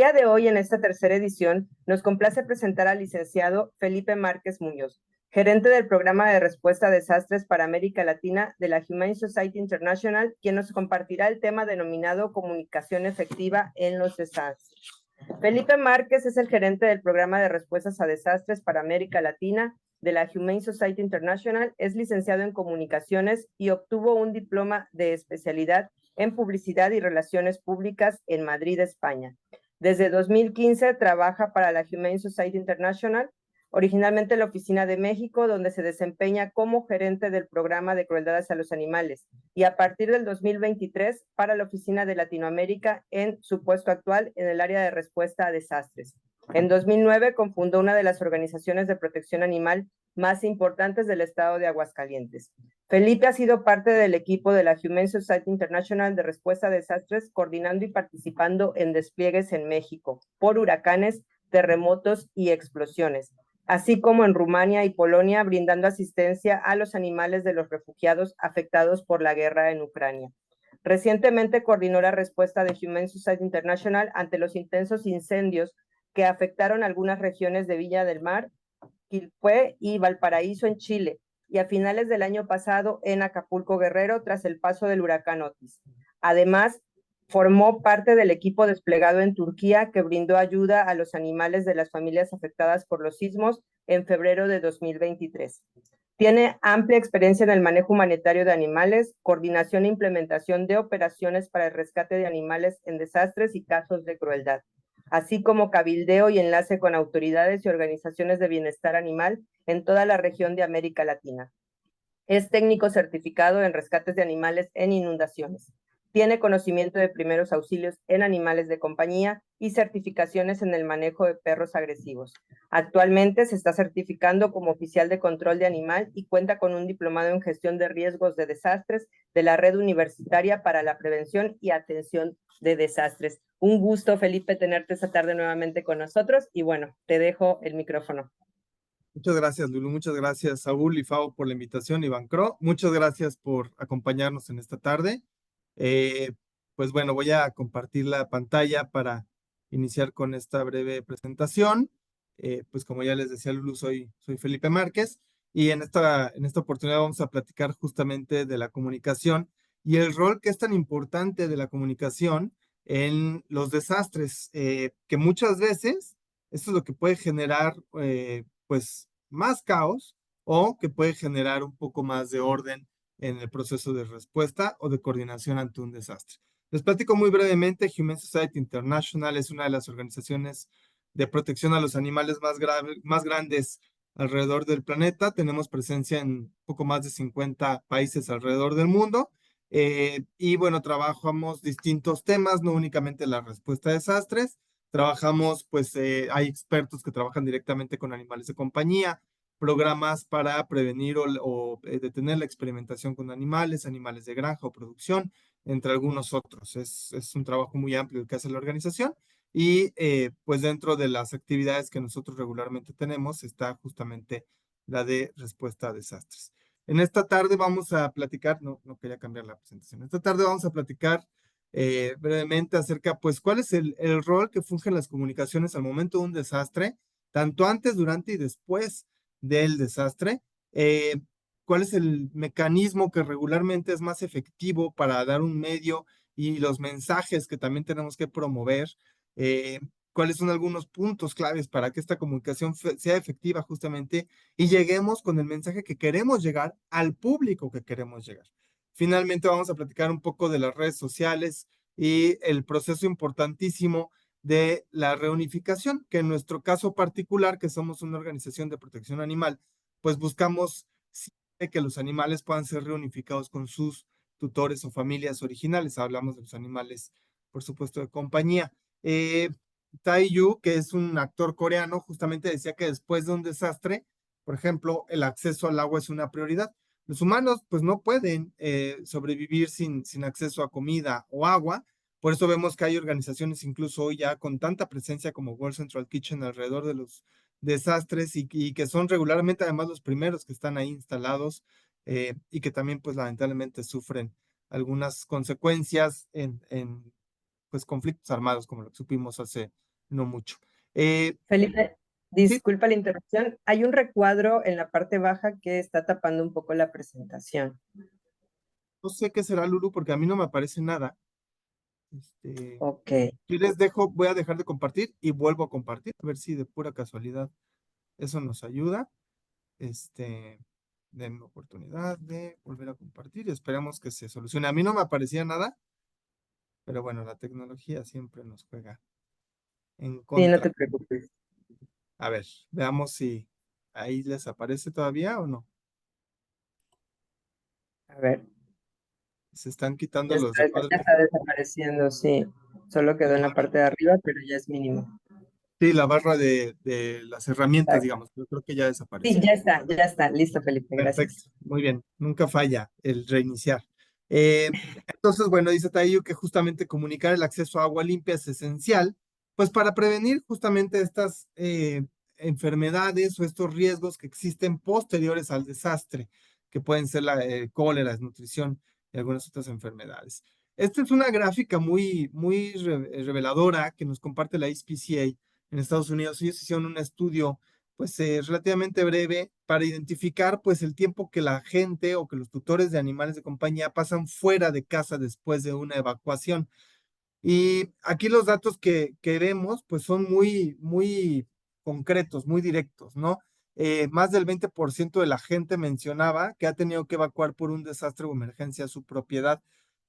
día de hoy, en esta tercera edición, nos complace presentar al licenciado Felipe Márquez Muñoz, gerente del Programa de Respuesta a Desastres para América Latina de la Humane Society International, quien nos compartirá el tema denominado Comunicación Efectiva en los Desastres. Felipe Márquez es el gerente del Programa de Respuestas a Desastres para América Latina de la Humane Society International, es licenciado en Comunicaciones y obtuvo un diploma de especialidad en Publicidad y Relaciones Públicas en Madrid, España. Desde 2015 trabaja para la Humane Society International, originalmente en la Oficina de México, donde se desempeña como gerente del programa de crueldades a los animales, y a partir del 2023 para la Oficina de Latinoamérica en su puesto actual en el área de respuesta a desastres. En 2009 cofundó una de las organizaciones de protección animal más importantes del estado de Aguascalientes. Felipe ha sido parte del equipo de la Humane Society International de respuesta a desastres, coordinando y participando en despliegues en México por huracanes, terremotos y explosiones, así como en Rumania y Polonia, brindando asistencia a los animales de los refugiados afectados por la guerra en Ucrania. Recientemente coordinó la respuesta de Humane Society International ante los intensos incendios que afectaron algunas regiones de Viña del Mar, Quilpué y Valparaíso en Chile, y a finales del año pasado en Acapulco, Guerrero, tras el paso del huracán Otis. Además, formó parte del equipo desplegado en Turquía que brindó ayuda a los animales de las familias afectadas por los sismos en febrero de 2023. Tiene amplia experiencia en el manejo humanitario de animales, coordinación e implementación de operaciones para el rescate de animales en desastres y casos de crueldad, así como cabildeo y enlace con autoridades y organizaciones de bienestar animal en toda la región de América Latina. Es técnico certificado en rescates de animales en inundaciones. Tiene conocimiento de primeros auxilios en animales de compañía y certificaciones en el manejo de perros agresivos. Actualmente se está certificando como oficial de control de animal y cuenta con un diplomado en gestión de riesgos de desastres de la Red Universitaria para la Prevención y Atención de Desastres. Un gusto, Felipe, tenerte esta tarde nuevamente con nosotros y bueno, te dejo el micrófono. Muchas gracias, Lulu. Muchas gracias, Saúl y Fao, por la invitación, Iván Cro. Muchas gracias por acompañarnos en esta tarde. Pues bueno, voy a compartir la pantalla para iniciar con esta breve presentación. Pues como ya les decía, Lulu, soy Felipe Márquez y en esta oportunidad vamos a platicar justamente de la comunicación y el rol que es tan importante de la comunicación en los desastres, que muchas veces esto es lo que puede generar pues más caos o que puede generar un poco más de orden en el proceso de respuesta o de coordinación ante un desastre. Les platico muy brevemente. Humane Society International es una de las organizaciones de protección a los animales más grandes alrededor del planeta. Tenemos presencia en poco más de 50 países alrededor del mundo. Y bueno, trabajamos distintos temas, no únicamente la respuesta a desastres. Trabajamos, pues hay expertos que trabajan directamente con animales de compañía, programas para prevenir o detener la experimentación con animales de granja o producción, entre algunos otros. Es un trabajo muy amplio el que hace la organización y pues dentro de las actividades que nosotros regularmente tenemos está justamente la de respuesta a desastres. En esta tarde vamos a platicar, no quería cambiar la presentación, esta tarde vamos a platicar brevemente acerca, pues, cuál es el rol que fungen las comunicaciones al momento de un desastre, tanto antes, durante y después del desastre. ¿Cuál es el mecanismo que regularmente es más efectivo para dar un medio y los mensajes que también tenemos que promover? ¿Cuáles son algunos puntos claves para que esta comunicación sea efectiva justamente y lleguemos con el mensaje que queremos llegar al público que queremos llegar? Finalmente vamos a platicar un poco de las redes sociales y el proceso importantísimo de la reunificación, que en nuestro caso particular, que somos una organización de protección animal, pues buscamos que los animales puedan ser reunificados con sus tutores o familias originales. Hablamos de los animales, por supuesto, de compañía. Tai Yu, que es un actor coreano, justamente decía que después de un desastre, por ejemplo, el acceso al agua es una prioridad. Los humanos pues no pueden sobrevivir sin acceso a comida o agua. Por eso vemos que hay organizaciones incluso hoy ya con tanta presencia como World Central Kitchen alrededor de los desastres y que son regularmente además los primeros que están ahí instalados y que también pues lamentablemente sufren algunas consecuencias en pues conflictos armados como lo que supimos hace no mucho. Felipe, Sí, disculpa la interrupción. Hay un recuadro en la parte baja que está tapando un poco la presentación. no sé qué será, Lulu, porque a mí no me aparece nada. Este, Ok, yo les dejo, voy a dejar de compartir y vuelvo a compartir, a ver si de pura casualidad eso nos ayuda. Denme oportunidad de volver a compartir y esperemos que se solucione. A mí no me aparecía nada, pero bueno, la tecnología siempre nos juega en sí, no contra. te preocupes. A ver, veamos si ahí les aparece todavía o no. A ver, Se están quitando los recuadros. ya está desapareciendo, sí. Solo quedó La en la barra, parte de arriba, pero ya es mínimo. sí, la barra de las herramientas, Exacto. digamos, yo creo que ya Sí, desapareció. ya está. Listo, Felipe, Perfecto, gracias. muy bien, nunca falla el reiniciar. Entonces, bueno, dice Taiyo que justamente comunicar el acceso a agua limpia es esencial, pues para prevenir justamente estas enfermedades o estos riesgos que existen posteriores al desastre, que pueden ser la cólera, desnutrición y algunas otras enfermedades. Esta es una gráfica muy reveladora que nos comparte la HPCA en Estados Unidos. Ellos hicieron un estudio pues relativamente breve para identificar pues el tiempo que la gente o que los tutores de animales de compañía pasan fuera de casa después de una evacuación. Y aquí los datos que vemos pues son muy concretos, muy directos, ¿no? Más del 20% de la gente mencionaba que ha tenido que evacuar por un desastre o emergencia a su propiedad.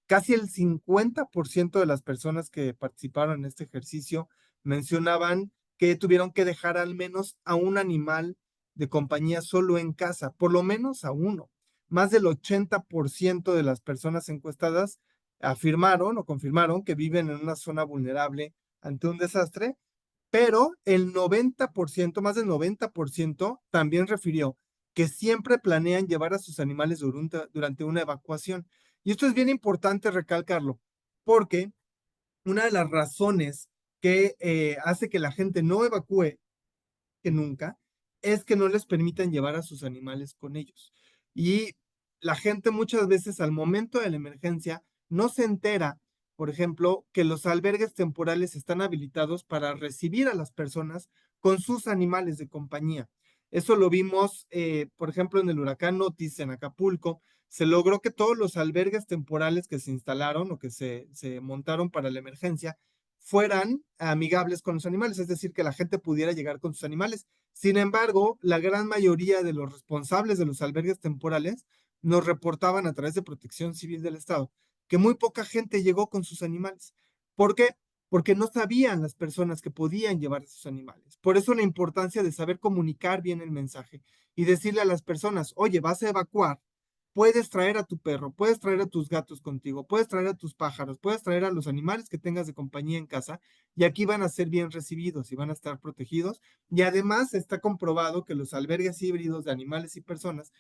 Casi el 50% de las personas que participaron en este ejercicio mencionaban que tuvieron que dejar al menos a un animal de compañía solo en casa, por lo menos a uno. Más del 80% de las personas encuestadas afirmaron o confirmaron que viven en una zona vulnerable ante un desastre, pero el 90%, más del 90%, también refirió que siempre planean llevar a sus animales durante una evacuación. Y esto es bien importante recalcarlo, porque una de las razones que hace que la gente no evacúe que nunca, es que no les permitan llevar a sus animales con ellos. Y la gente muchas veces al momento de la emergencia no se entera, por ejemplo, que los albergues temporales están habilitados para recibir a las personas con sus animales de compañía. Eso lo vimos, por ejemplo, en el huracán Otis en Acapulco. Se logró que todos los albergues temporales que se instalaron o que se montaron para la emergencia fueran amigables con los animales, es decir, que la gente pudiera llegar con sus animales. Sin embargo, la gran mayoría de los responsables de los albergues temporales nos reportaban a través de Protección Civil del Estado que muy poca gente llegó con sus animales. ¿Por qué? Porque no sabían las personas que podían llevar sus animales. Por eso la importancia de saber comunicar bien el mensaje y decirle a las personas, oye, vas a evacuar, puedes traer a tu perro, puedes traer a tus gatos contigo, puedes traer a tus pájaros, puedes traer a los animales que tengas de compañía en casa y aquí van a ser bien recibidos y van a estar protegidos. Y además está comprobado que los albergues híbridos de animales y personas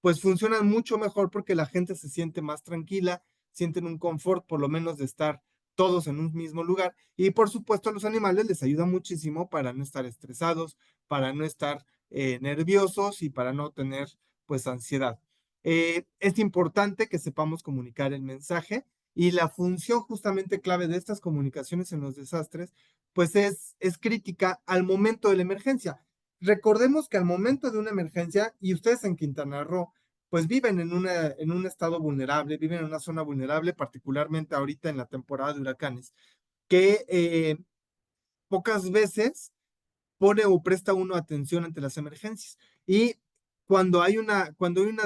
pues funcionan mucho mejor porque la gente se siente más tranquila, sienten un confort por lo menos de estar todos en un mismo lugar y por supuesto a los animales les ayuda muchísimo para no estar estresados, para no estar nerviosos y para no tener pues ansiedad. Es importante que sepamos comunicar el mensaje y la función justamente clave de estas comunicaciones en los desastres, pues es crítica al momento de la emergencia. Recordemos que al momento de una emergencia, y ustedes en Quintana Roo, pues viven en un estado vulnerable, viven en una zona vulnerable, particularmente ahorita en la temporada de huracanes, que pocas veces pone o presta uno atención ante las emergencias. Y cuando hay una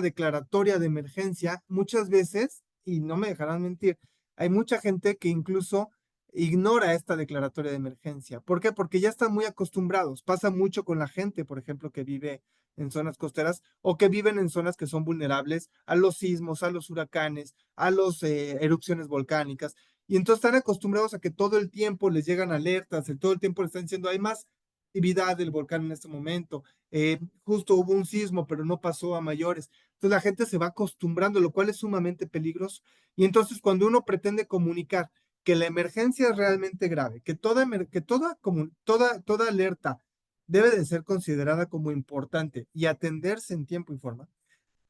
declaratoria de emergencia, muchas veces, y no me dejarán mentir, hay mucha gente que incluso ignora esta declaratoria de emergencia. ¿Por qué? Porque ya están muy acostumbrados. Pasa mucho con la gente, por ejemplo, que vive en zonas costeras o que viven en zonas que son vulnerables a los sismos, a los huracanes, a las erupciones volcánicas. Y entonces están acostumbrados a que todo el tiempo les llegan alertas, todo el tiempo les están diciendo, hay más actividad del volcán en este momento. Justo hubo un sismo, pero no pasó a mayores. Entonces la gente se va acostumbrando, lo cual es sumamente peligroso. Y entonces cuando uno pretende comunicar que la emergencia es realmente grave, que toda alerta debe de ser considerada como importante y atenderse en tiempo y forma,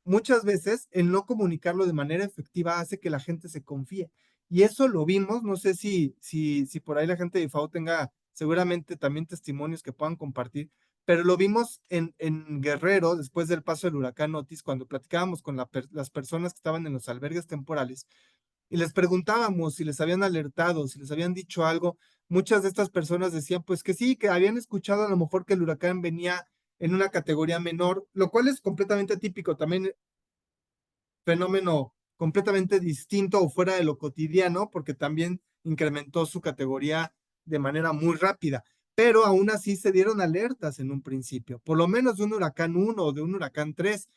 muchas veces el no comunicarlo de manera efectiva hace que la gente se confíe. Y eso lo vimos, no sé si por ahí la gente de FAO tenga seguramente también testimonios que puedan compartir, pero lo vimos en Guerrero después del paso del huracán Otis, cuando platicábamos con las personas que estaban en los albergues temporales y les preguntábamos si les habían alertado, si les habían dicho algo. Muchas de estas personas decían pues que sí, que habían escuchado a lo mejor que el huracán venía en una categoría menor, lo cual es completamente típico, también fenómeno completamente distinto o fuera de lo cotidiano, porque también incrementó su categoría de manera muy rápida. Pero aún así se dieron alertas en un principio, por lo menos de un huracán 1 o de un huracán 3.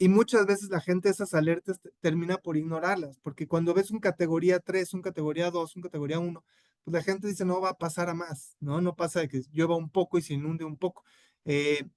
Y muchas veces la gente esas alertas termina por ignorarlas, porque cuando ves un categoría 3, un categoría 2, un categoría 1, pues la gente dice no va a pasar a más, ¿no? No pasa de que llueva un poco y se inunde un poco. Eh,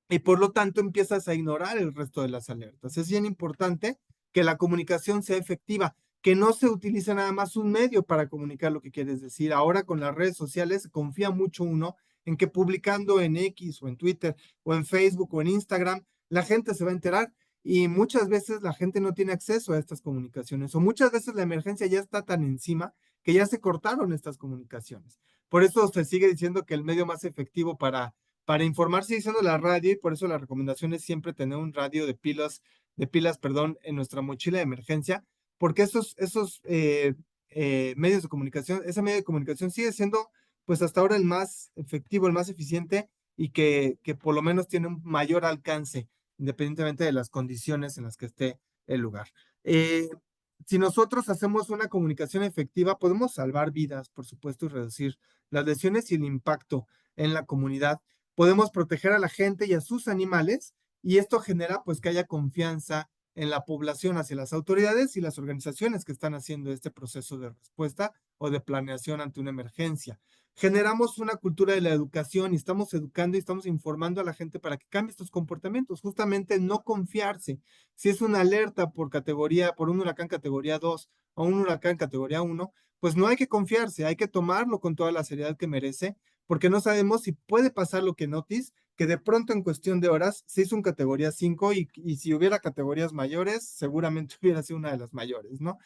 y por lo tanto empiezas a ignorar el resto de las alertas. Es bien importante que la comunicación sea efectiva, que no se utilice nada más un medio para comunicar lo que quieres decir. Ahora con las redes sociales confía mucho uno en que publicando en X o en Twitter o en Facebook o en Instagram, la gente se va a enterar y muchas veces la gente no tiene acceso a estas comunicaciones o muchas veces la emergencia ya está tan encima que ya se cortaron estas comunicaciones. Por eso se sigue diciendo que el medio más efectivo para informar sigue siendo la radio y por eso la recomendación es siempre tener un radio perdón, en nuestra mochila de emergencia, porque esos medios de comunicación, ese medio de comunicación sigue siendo pues hasta ahora el más efectivo, el más eficiente y que por lo menos tiene un mayor alcance independientemente de las condiciones en las que esté el lugar. Eh, si nosotros hacemos una comunicación efectiva, podemos salvar vidas, por supuesto, y reducir las lesiones y el impacto en la comunidad. Podemos proteger a la gente y a sus animales y esto genera pues que haya confianza en la población hacia las autoridades y las organizaciones que están haciendo este proceso de respuesta o de planeación ante una emergencia. Generamos una cultura de la educación y estamos educando y estamos informando a la gente para que cambie estos comportamientos, justamente no confiarse. Si es una alerta por categoría, por un huracán categoría 2 o un huracán categoría 1, pues no hay que confiarse, hay que tomarlo con toda la seriedad que merece porque no sabemos si puede pasar lo que Notice, que de pronto en cuestión de horas se hizo un categoría 5 y si hubiera categorías mayores, seguramente hubiera sido una de las mayores, ¿no?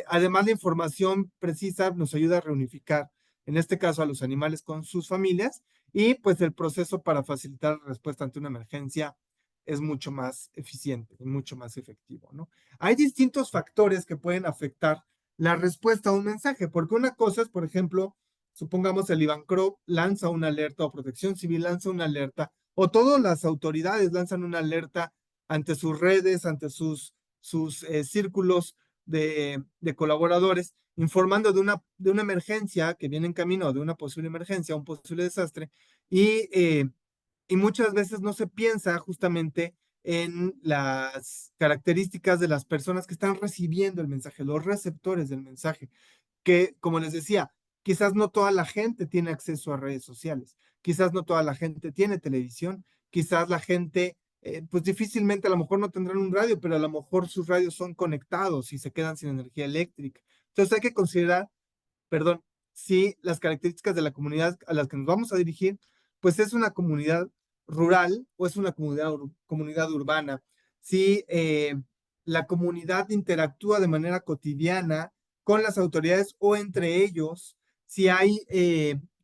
Además, la información precisa nos ayuda a reunificar, en este caso a los animales con sus familias, y pues el proceso para facilitar la respuesta ante una emergencia es mucho más eficiente y mucho más efectivo, ¿no? Hay distintos factores que pueden afectar la respuesta a un mensaje, porque una cosa es, por ejemplo, supongamos el IBANCRO lanza una alerta o Protección Civil lanza una alerta o todas las autoridades lanzan una alerta ante sus redes, ante sus círculos de colaboradores, informando de una emergencia que viene en camino, de una posible emergencia, un posible desastre, y muchas veces no se piensa justamente en las características de las personas que están recibiendo el mensaje, los receptores del mensaje que, como les decía, quizás no toda la gente tiene acceso a redes sociales, quizás no toda la gente tiene televisión, quizás la gente, pues difícilmente a lo mejor no tendrán un radio, pero a lo mejor sus radios son conectados y se quedan sin energía eléctrica. Entonces hay que considerar, perdón, si las características de la comunidad a las que nos vamos a dirigir, pues es una comunidad rural o es una comunidad urbana. Si la comunidad interactúa de manera cotidiana con las autoridades o entre ellos, si hay,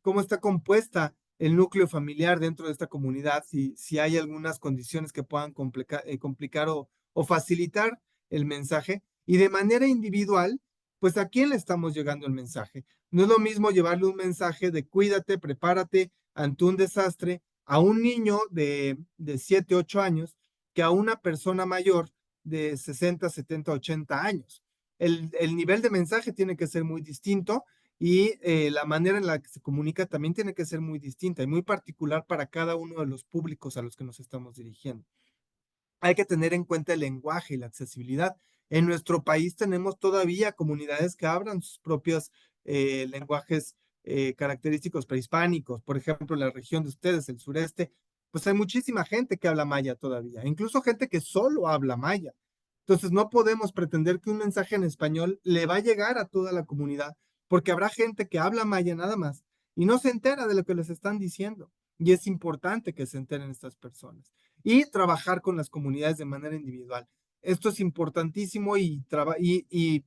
cómo está compuesta el núcleo familiar dentro de esta comunidad, si hay algunas condiciones que puedan complicar o facilitar el mensaje. Y de manera individual, pues a quién le estamos llegando el mensaje. No es lo mismo llevarle un mensaje de cuídate, prepárate ante un desastre a un niño de 7, 8 años que a una persona mayor de 60, 70, 80 años. El nivel de mensaje tiene que ser muy distinto y la manera en la que se comunica también tiene que ser muy distinta y muy particular para cada uno de los públicos a los que nos estamos dirigiendo. Hay que tener en cuenta el lenguaje y la accesibilidad. En nuestro país tenemos todavía comunidades que hablan sus propios lenguajes característicos prehispánicos. Por ejemplo, la región de ustedes, el sureste, pues hay muchísima gente que habla maya todavía, incluso gente que solo habla maya. Entonces, no podemos pretender que un mensaje en español le va a llegar a toda la comunidad, porque habrá gente que habla maya nada más y no se entera de lo que les están diciendo. Y es importante que se enteren estas personas y trabajar con las comunidades de manera individual. Esto es importantísimo y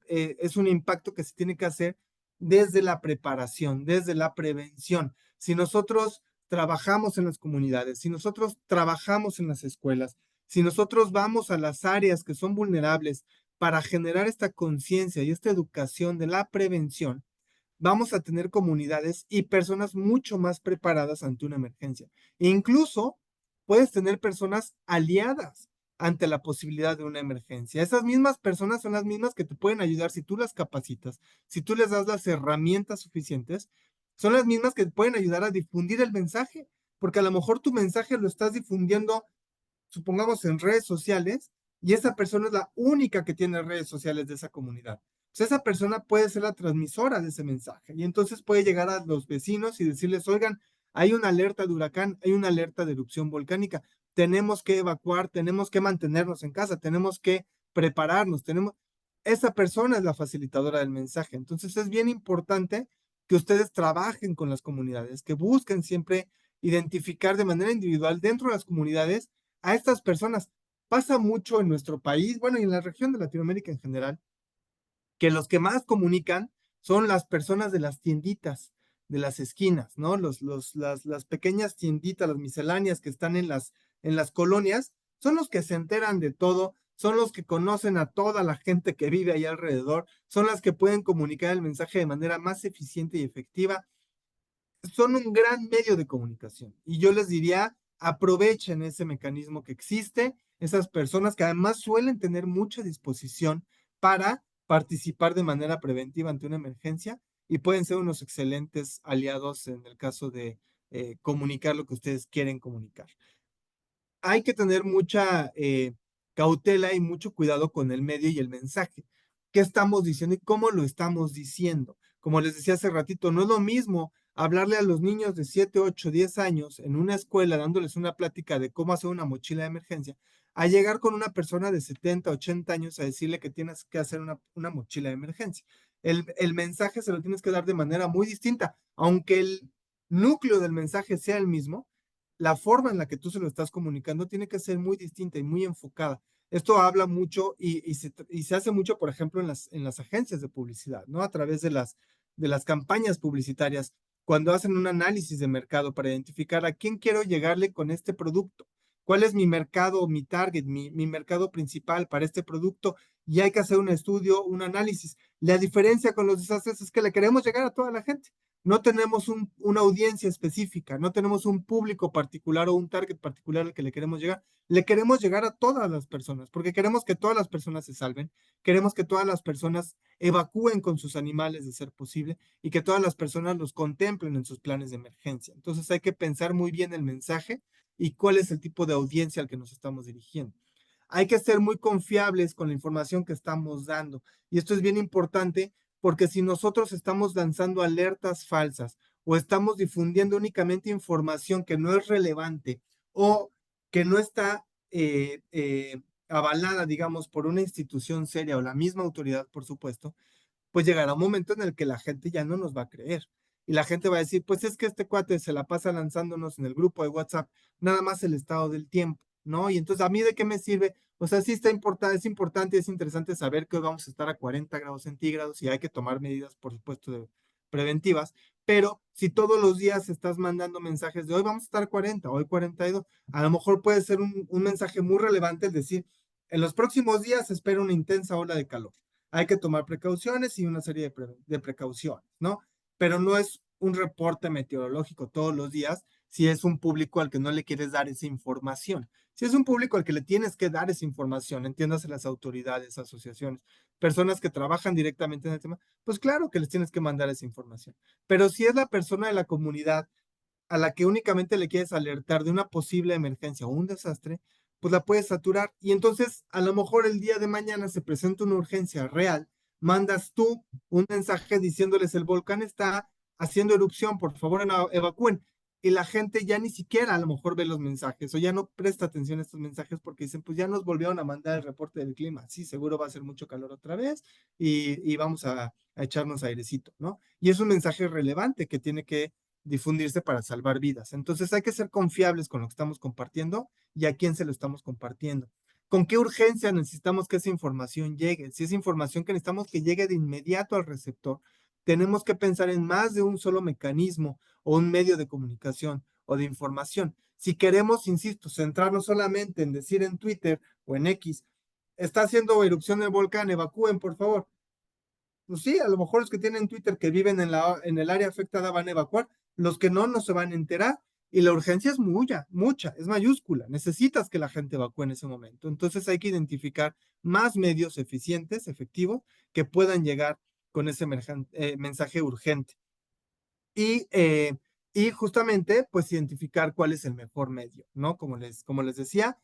es un impacto que se tiene que hacer desde la preparación, desde la prevención. si nosotros trabajamos en las comunidades, si nosotros trabajamos en las escuelas, si nosotros vamos a las áreas que son vulnerables para generar esta conciencia y esta educación de la prevención, vamos a tener comunidades y personas mucho más preparadas ante una emergencia. E incluso puedes tener personas aliadas ante la posibilidad de una emergencia. Esas mismas personas son las mismas que te pueden ayudar si tú las capacitas, si tú les das las herramientas suficientes, son las mismas que te pueden ayudar a difundir el mensaje, porque a lo mejor tu mensaje lo estás difundiendo, supongamos, en redes sociales, y esa persona es la única que tiene redes sociales de esa comunidad. Pues esa persona puede ser la transmisora de ese mensaje y entonces puede llegar a los vecinos y decirles, oigan, hay una alerta de huracán, hay una alerta de erupción volcánica, tenemos que evacuar, tenemos que mantenernos en casa, tenemos que prepararnos, tenemos... Esa persona es la facilitadora del mensaje. Entonces es bien importante que ustedes trabajen con las comunidades, que busquen siempre identificar de manera individual dentro de las comunidades a estas personas. Pasa mucho en nuestro país, bueno, y en la región de Latinoamérica en general, que los que más comunican son las personas de las tienditas, de las esquinas, ¿no? Las pequeñas tienditas, las misceláneas que están en las colonias, son los que se enteran de todo, son los que conocen a toda la gente que vive ahí alrededor, son las que pueden comunicar el mensaje de manera más eficiente y efectiva. Son un gran medio de comunicación. Y yo les diría, aprovechen ese mecanismo que existe, esas personas que además suelen tener mucha disposición para participar de manera preventiva ante una emergencia y pueden ser unos excelentes aliados en el caso de comunicar lo que ustedes quieren comunicar. Hay que tener mucha cautela y mucho cuidado con el medio y el mensaje. ¿Qué estamos diciendo y cómo lo estamos diciendo? Como les decía hace ratito, no es lo mismo hablarle a los niños de 7, 8, 10 años en una escuela dándoles una plática de cómo hacer una mochila de emergencia, a llegar con una persona de 70, 80 años a decirle que tienes que hacer una mochila de emergencia. El mensaje se lo tienes que dar de manera muy distinta, aunque el núcleo del mensaje sea el mismo, la forma en la que tú se lo estás comunicando tiene que ser muy distinta y muy enfocada. Esto habla mucho y se hace mucho, por ejemplo, en las agencias de publicidad, ¿no? A través de las campañas publicitarias, cuando hacen un análisis de mercado para identificar a quién quiero llegarle con este producto, cuál es mi mercado, mi target, mi mercado principal para este producto, y hay que hacer un estudio, un análisis. La diferencia con los desastres es que le queremos llegar a toda la gente. No tenemos una audiencia específica, no tenemos un público particular o un target particular al que le queremos llegar. Le queremos llegar a todas las personas, porque queremos que todas las personas se salven, queremos que todas las personas evacúen con sus animales de ser posible y que todas las personas los contemplen en sus planes de emergencia. Entonces hay que pensar muy bien el mensaje y cuál es el tipo de audiencia al que nos estamos dirigiendo. Hay que ser muy confiables con la información que estamos dando. Y esto es bien importante porque si nosotros estamos lanzando alertas falsas o estamos difundiendo únicamente información que no es relevante o que no está avalada, digamos, por una institución seria o la misma autoridad, por supuesto, pues llegará un momento en el que la gente ya no nos va a creer. Y la gente va a decir, pues es que este cuate se la pasa lanzándonos en el grupo de WhatsApp nada más el estado del tiempo, ¿no? Y entonces, ¿a mí de qué me sirve? O sea, sí está importante, es importante y es interesante saber que hoy vamos a estar a 40 grados centígrados y hay que tomar medidas, por supuesto, preventivas, pero si todos los días estás mandando mensajes de hoy vamos a estar 40, hoy 42, a lo mejor puede ser un mensaje muy relevante, es decir, en los próximos días se espera una intensa ola de calor. Hay que tomar precauciones y una serie de precauciones, ¿no? Pero no es un reporte meteorológico todos los días si es un público al que no le quieres dar esa información. Si es un público al que le tienes que dar esa información, entiéndase las autoridades, asociaciones, personas que trabajan directamente en el tema, pues claro que les tienes que mandar esa información. Pero si es la persona de la comunidad a la que únicamente le quieres alertar de una posible emergencia o un desastre, pues la puedes saturar. Y entonces, a lo mejor el día de mañana se presenta una urgencia real, mandas tú un mensaje diciéndoles el volcán está haciendo erupción, por favor evacúen. Y la gente ya ni siquiera a lo mejor ve los mensajes o ya no presta atención a estos mensajes porque dicen, pues ya nos volvieron a mandar el reporte del clima. Sí, seguro va a ser mucho calor otra vez y vamos a echarnos airecito, ¿no? Y es un mensaje relevante que tiene que difundirse para salvar vidas. Entonces hay que ser confiables con lo que estamos compartiendo y a quién se lo estamos compartiendo. ¿Con qué urgencia necesitamos que esa información llegue? Si es información que necesitamos que llegue de inmediato al receptor, tenemos que pensar en más de un solo mecanismo o un medio de comunicación o de información. Si queremos, insisto, centrarnos solamente en decir en Twitter o en X, está haciendo erupción el volcán, evacúen, por favor. Pues sí, a lo mejor los que tienen Twitter que viven en el área afectada van a evacuar, los que no se van a enterar. Y la urgencia es mucha, es mayúscula. Necesitas que la gente evacúe en ese momento. Entonces hay que identificar más medios eficientes, efectivos, que puedan llegar con ese mensaje urgente. Y justamente, pues, identificar cuál es el mejor medio, ¿no? Como les decía,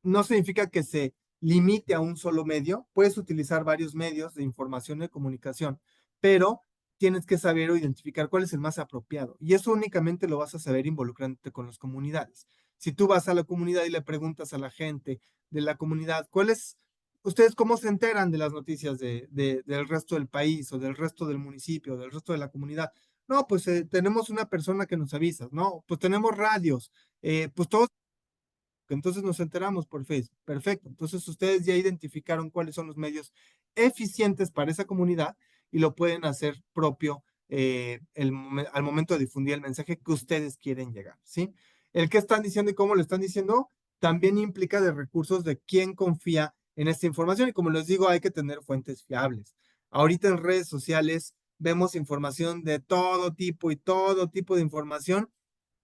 no significa que se limite a un solo medio, puedes utilizar varios medios de información y comunicación, pero tienes que saber o identificar cuál es el más apropiado. Y eso únicamente lo vas a saber involucrándote con las comunidades. Si tú vas a la comunidad y le preguntas a la gente de la comunidad, ¿ustedes cómo se enteran de las noticias del resto del país o del resto del municipio, del resto de la comunidad? No, pues tenemos una persona que nos avisa, ¿no? Pues tenemos radios, pues todos, entonces nos enteramos por Facebook. Perfecto. Entonces ustedes ya identificaron cuáles son los medios eficientes para esa comunidad y lo pueden hacer propio al momento de difundir el mensaje que ustedes quieren llegar, ¿sí? El que están diciendo y cómo lo están diciendo también implica de recursos de quién confía en esta información y como les digo, hay que tener fuentes fiables. Ahorita en redes sociales vemos información de todo tipo y todo tipo de información,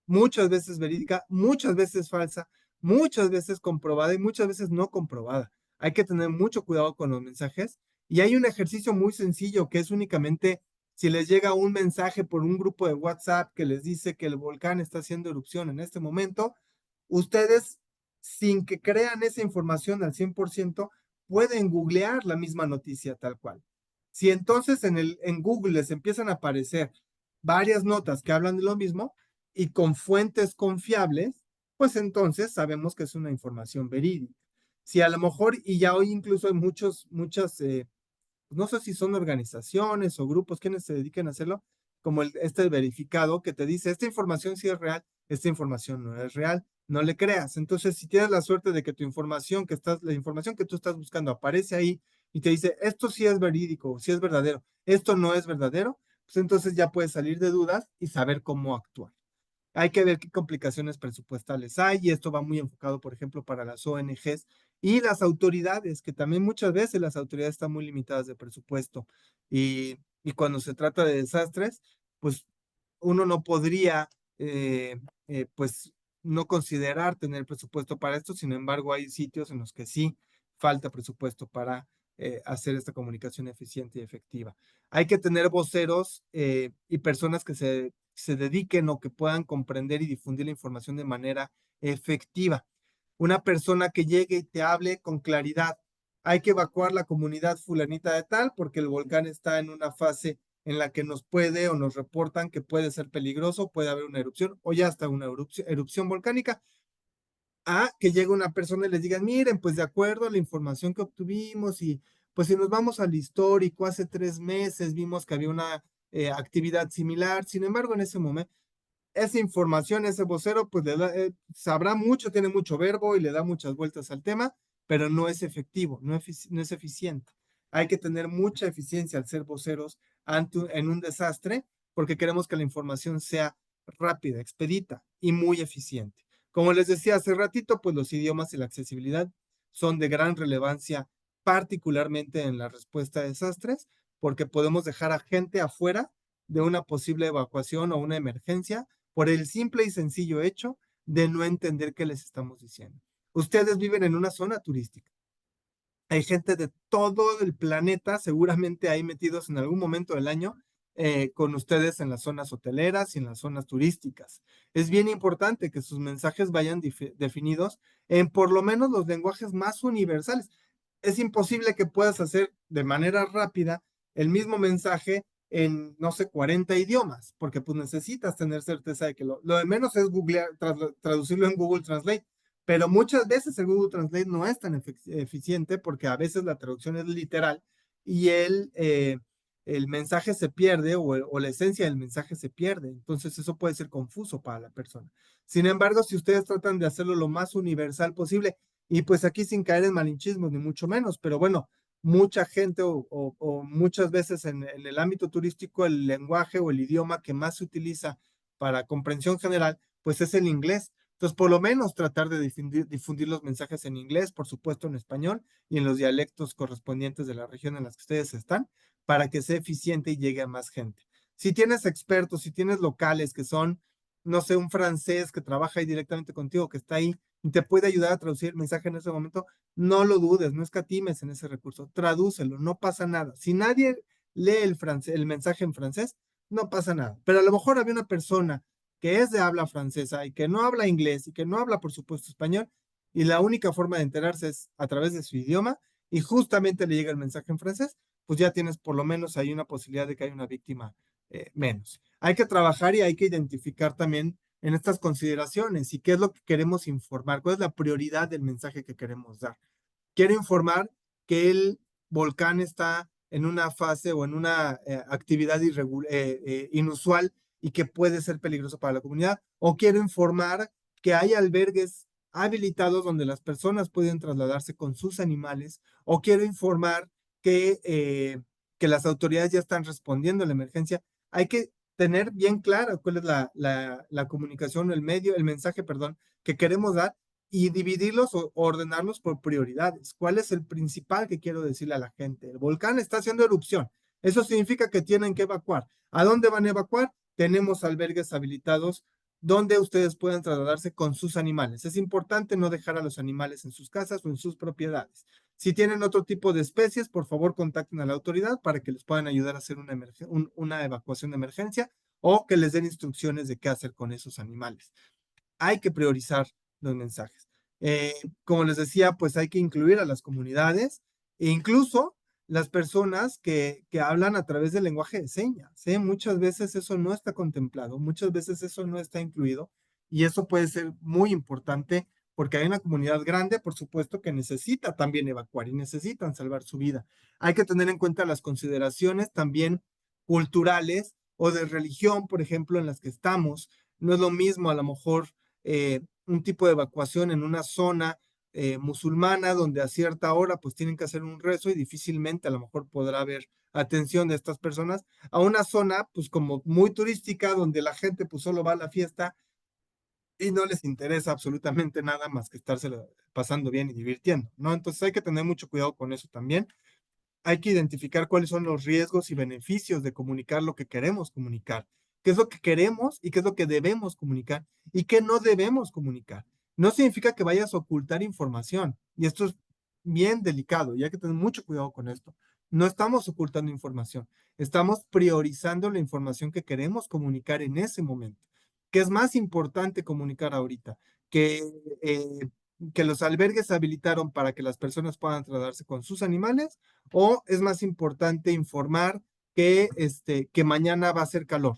muchas veces verídica, muchas veces falsa, muchas veces comprobada y muchas veces no comprobada. Hay que tener mucho cuidado con los mensajes y hay un ejercicio muy sencillo que es únicamente si les llega un mensaje por un grupo de WhatsApp que les dice que el volcán está haciendo erupción en este momento, ustedes, sin que crean esa información al 100%, pueden googlear la misma noticia tal cual. Si entonces en Google les empiezan a aparecer varias notas que hablan de lo mismo y con fuentes confiables, pues entonces sabemos que es una información verídica. Si a lo mejor, y ya hoy incluso hay muchas, no sé si son organizaciones o grupos quienes se dediquen a hacerlo, como este verificado que te dice, esta información sí es real, esta información no es real, no le creas. Entonces, si tienes la suerte de que la información que tú estás buscando aparece ahí y te dice, esto sí es verídico, sí es verdadero, esto no es verdadero, pues entonces ya puedes salir de dudas y saber cómo actuar. Hay que ver qué complicaciones presupuestales hay y esto va muy enfocado, por ejemplo, para las ONGs y las autoridades, que también muchas veces las autoridades están muy limitadas de presupuesto y cuando se trata de desastres, pues uno no podría, pues, no considerar tener presupuesto para esto, sin embargo, hay sitios en los que sí falta presupuesto para hacer esta comunicación eficiente y efectiva. Hay que tener voceros y personas que se dediquen o que puedan comprender y difundir la información de manera efectiva. Una persona que llegue y te hable con claridad. Hay que evacuar la comunidad fulanita de tal porque el volcán está en una fase en la que nos puede o nos reportan que puede ser peligroso, puede haber una erupción o ya está una erupción volcánica. A que llegue una persona y les digan, miren, pues de acuerdo a la información que obtuvimos y pues si nos vamos al histórico, hace 3 meses vimos que había una actividad similar, sin embargo, en ese momento, esa información, ese vocero, pues sabrá mucho, tiene mucho verbo y le da muchas vueltas al tema, pero no es efectivo, no es eficiente. Hay que tener mucha eficiencia al ser voceros en un desastre, porque queremos que la información sea rápida, expedita y muy eficiente. Como les decía hace ratito, pues los idiomas y la accesibilidad son de gran relevancia, particularmente en la respuesta a desastres, porque podemos dejar a gente afuera de una posible evacuación o una emergencia por el simple y sencillo hecho de no entender qué les estamos diciendo. Ustedes viven en una zona turística. Hay gente de todo el planeta, seguramente ahí metidos en algún momento del año, con ustedes en las zonas hoteleras y en las zonas turísticas. Es bien importante que sus mensajes vayan definidos en por lo menos los lenguajes más universales. Es imposible que puedas hacer de manera rápida el mismo mensaje en, no sé, 40 idiomas, porque pues necesitas tener certeza de que lo de menos es traducirlo en Google Translate, pero muchas veces el Google Translate no es tan eficiente porque a veces la traducción es literal y el mensaje se pierde o la esencia del mensaje se pierde. Entonces eso puede ser confuso para la persona. Sin embargo, si ustedes tratan de hacerlo lo más universal posible, y pues aquí sin caer en malinchismos ni mucho menos, pero bueno, mucha gente o muchas veces en el ámbito turístico el lenguaje o el idioma que más se utiliza para comprensión general, pues es el inglés. Entonces, por lo menos tratar de difundir los mensajes en inglés, por supuesto en español y en los dialectos correspondientes de la región en la que ustedes están, para que sea eficiente y llegue a más gente. Si tienes expertos, si tienes locales que son, no sé, un francés que trabaja ahí directamente contigo, que está ahí y te puede ayudar a traducir el mensaje en ese momento, no lo dudes, no escatimes en ese recurso, tradúcelo, no pasa nada. Si nadie lee el mensaje en francés, no pasa nada. Pero a lo mejor había una persona que es de habla francesa y que no habla inglés y que no habla, por supuesto, español, y la única forma de enterarse es a través de su idioma, y justamente le llega el mensaje en francés, pues ya tienes por lo menos ahí una posibilidad de que haya una víctima menos. Hay que trabajar y hay que identificar también en estas consideraciones y qué es lo que queremos informar, cuál es la prioridad del mensaje que queremos dar. Quiero informar que el volcán está en una fase o en una actividad inusual y que puede ser peligroso para la comunidad. O quiero informar que hay albergues habilitados donde las personas pueden trasladarse con sus animales. O quiero informar que las autoridades ya están respondiendo a la emergencia. Hay que tener bien clara cuál es la comunicación, el mensaje, perdón, que queremos dar y dividirlos o ordenarlos por prioridades. ¿Cuál es el principal que quiero decirle a la gente? El volcán está haciendo erupción. Eso significa que tienen que evacuar. ¿A dónde van a evacuar? Tenemos albergues habilitados donde ustedes pueden trasladarse con sus animales. Es importante no dejar a los animales en sus casas o en sus propiedades. Si tienen otro tipo de especies, por favor contacten a la autoridad para que les puedan ayudar a hacer una evacuación de emergencia o que les den instrucciones de qué hacer con esos animales. Hay que priorizar los mensajes. Como les decía, pues hay que incluir a las comunidades e incluso las personas que hablan a través del lenguaje de señas. Muchas veces eso no está contemplado, muchas veces eso no está incluido y eso puede ser muy importante porque hay una comunidad grande, por supuesto, que necesita también evacuar y necesitan salvar su vida. Hay que tener en cuenta las consideraciones también culturales o de religión, por ejemplo, en las que estamos. No es lo mismo a lo mejor un tipo de evacuación en una zona musulmana donde a cierta hora pues tienen que hacer un rezo y difícilmente a lo mejor podrá haber atención de estas personas a una zona pues como muy turística donde la gente pues solo va a la fiesta y no les interesa absolutamente nada más que estarse pasando bien y divirtiendo, ¿no? Entonces hay que tener mucho cuidado con eso también. Hay que identificar cuáles son los riesgos y beneficios de comunicar lo que queremos comunicar, qué es lo que queremos y qué es lo que debemos comunicar y qué no debemos comunicar. No significa que vayas a ocultar información, y esto es bien delicado y hay que tener mucho cuidado con esto. No estamos ocultando información, estamos priorizando la información que queremos comunicar en ese momento. ¿Qué es más importante comunicar ahorita? Que, eh, que los albergues se habilitaron para que las personas puedan trasladarse con sus animales, o es más importante informar que mañana va a ser calor.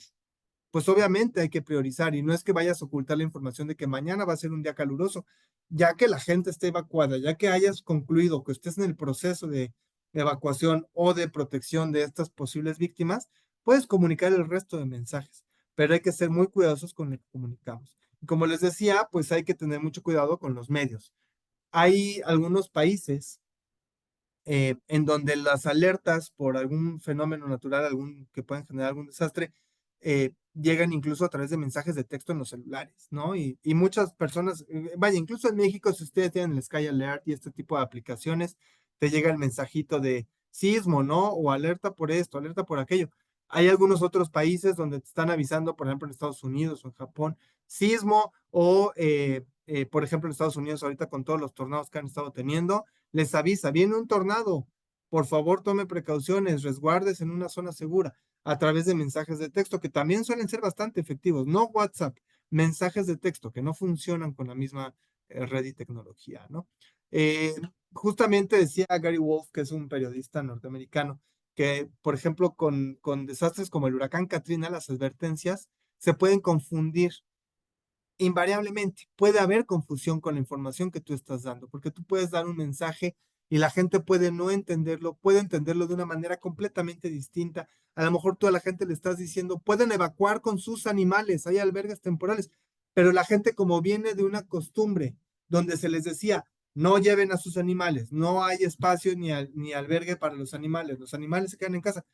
Pues obviamente hay que priorizar y no es que vayas a ocultar la información de que mañana va a ser un día caluroso, ya que la gente esté evacuada, ya que hayas concluido que estés en el proceso de evacuación o de protección de estas posibles víctimas, puedes comunicar el resto de mensajes, pero hay que ser muy cuidadosos con lo que comunicamos. Y como les decía, pues hay que tener mucho cuidado con los medios. Hay algunos países en donde las alertas por algún fenómeno natural, que pueden generar algún desastre, llegan incluso a través de mensajes de texto en los celulares, ¿no? Y muchas personas, vaya, incluso en México, si ustedes tienen el Sky Alert y este tipo de aplicaciones, te llega el mensajito de sismo, ¿no? O alerta por esto, alerta por aquello. Hay algunos otros países donde te están avisando, por ejemplo, en Estados Unidos o en Japón, sismo o, por ejemplo, en Estados Unidos ahorita con todos los tornados que han estado teniendo, les avisa, viene un tornado, por favor tome precauciones, resguardes en una zona segura, a través de mensajes de texto que también suelen ser bastante efectivos, no WhatsApp, mensajes de texto que no funcionan con la misma red y tecnología, ¿no? Eh, Justamente decía Gary Wolf, que es un periodista norteamericano, que, por ejemplo, con desastres como el huracán Katrina, las advertencias se pueden confundir invariablemente. Puede haber confusión con la información que tú estás dando, porque tú puedes dar un mensaje y la gente puede no entenderlo, puede entenderlo de una manera completamente distinta. A lo mejor tú a la gente le estás diciendo, pueden evacuar con sus animales, hay albergues temporales, pero la gente como viene de una costumbre donde se les decía, no lleven a sus animales, no hay espacio ni albergue para los animales se quedan en casa.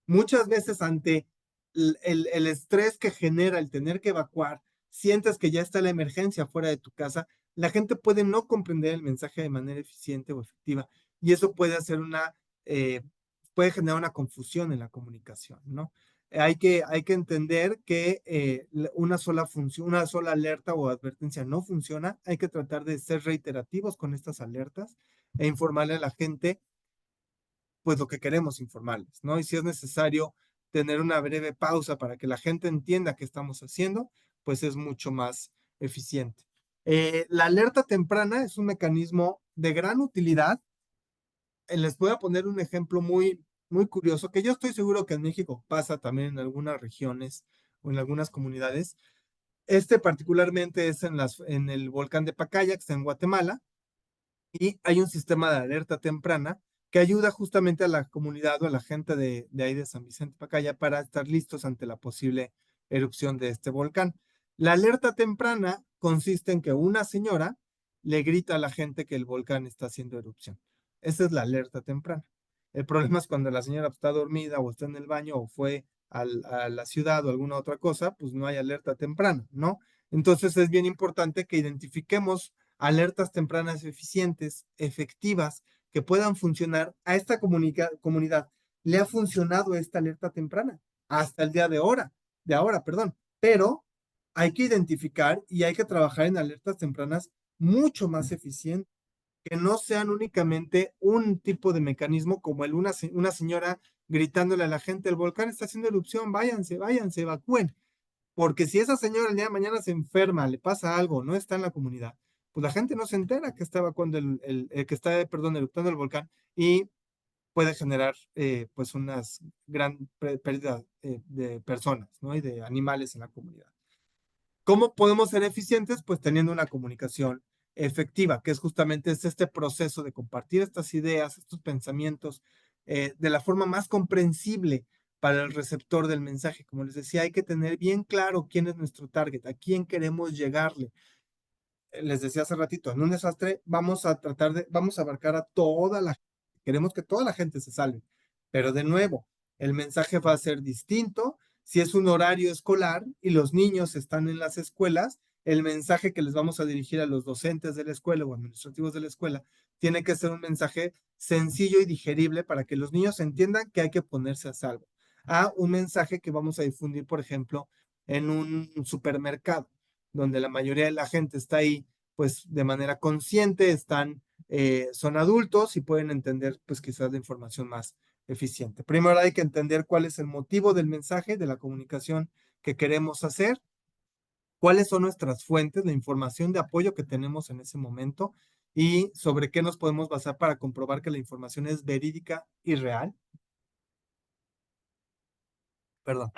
Muchas veces ante el estrés que genera el tener que evacuar, sientes que ya está la emergencia fuera de tu casa, la gente puede no comprender el mensaje de manera eficiente o efectiva y eso puede hacer puede generar una confusión en la comunicación, ¿no? Hay que entender que una sola función, una sola alerta o advertencia no funciona. Hay que tratar de ser reiterativos con estas alertas e informarle a la gente pues lo que queremos informarles, ¿no? Y si es necesario tener una breve pausa para que la gente entienda qué estamos haciendo, pues es mucho más eficiente. La alerta temprana es un mecanismo de gran utilidad. Les voy a poner un ejemplo muy curioso, que yo estoy seguro que en México pasa también en algunas regiones o en algunas comunidades. Este particularmente es en el volcán de Pacaya, que está en Guatemala, y hay un sistema de alerta temprana que ayuda justamente a la comunidad o a la gente de ahí de San Vicente Pacaya para estar listos ante la posible erupción de este volcán. La alerta temprana consiste en que una señora le grita a la gente que el volcán está haciendo erupción. Esa es la alerta temprana. El problema es cuando la señora está dormida o está en el baño o fue a la ciudad o alguna otra cosa, pues no hay alerta temprana, ¿no? Entonces es bien importante que identifiquemos alertas tempranas eficientes, efectivas, que puedan funcionar. A esta comunidad le ha funcionado esta alerta temprana hasta el día de ahora, perdón. Pero hay que identificar y hay que trabajar en alertas tempranas mucho más eficientes, que no sean únicamente un tipo de mecanismo como una señora gritándole a la gente, el volcán está haciendo erupción, váyanse, evacúen. Porque si esa señora el día de mañana se enferma, le pasa algo, no está en la comunidad, pues la gente no se entera que estaba cuando que está, perdón, eruptando el volcán y puede generar pues unas gran pérdida de personas, ¿no? Y de animales en la comunidad. ¿Cómo podemos ser eficientes? Pues teniendo una comunicación efectiva, que es justamente este proceso de compartir estas ideas, estos pensamientos, de la forma más comprensible para el receptor del mensaje. Como les decía, hay que tener bien claro quién es nuestro target, a quién queremos llegarle. Les decía hace ratito, en un desastre vamos vamos a abarcar a toda la gente. Queremos que toda la gente se salve. Pero de nuevo, el mensaje va a ser distinto. Si es un horario escolar y los niños están en las escuelas, el mensaje que les vamos a dirigir a los docentes de la escuela o administrativos de la escuela tiene que ser un mensaje sencillo y digerible para que los niños entiendan que hay que ponerse a salvo. A un mensaje que vamos a difundir, por ejemplo, en un supermercado donde la mayoría de la gente está ahí, pues de manera consciente, son adultos y pueden entender, pues quizás la información más eficiente. Primero hay que entender cuál es el motivo del mensaje, de la comunicación que queremos hacer, cuáles son nuestras fuentes, la información de apoyo que tenemos en ese momento y sobre qué nos podemos basar para comprobar que la información es verídica y real. Perdón.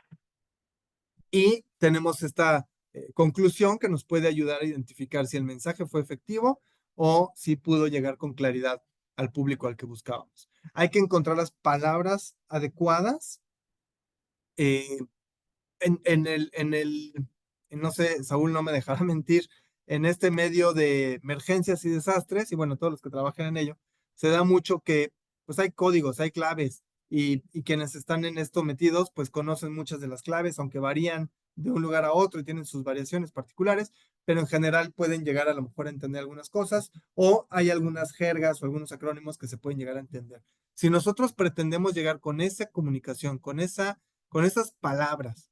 Y tenemos esta conclusión que nos puede ayudar a identificar si el mensaje fue efectivo o si pudo llegar con claridad al público al que buscábamos. Hay que encontrar las palabras adecuadas eh, no sé, Saúl no me dejará mentir, en este medio de emergencias y desastres, y bueno, todos los que trabajan en ello, se da mucho que, pues hay códigos, hay claves, y quienes están en esto metidos, pues conocen muchas de las claves, aunque varían de un lugar a otro y tienen sus variaciones particulares, pero en general pueden llegar a lo mejor a entender algunas cosas, o hay algunas jergas o algunos acrónimos que se pueden llegar a entender. Si nosotros pretendemos llegar con esa comunicación, con esas palabras,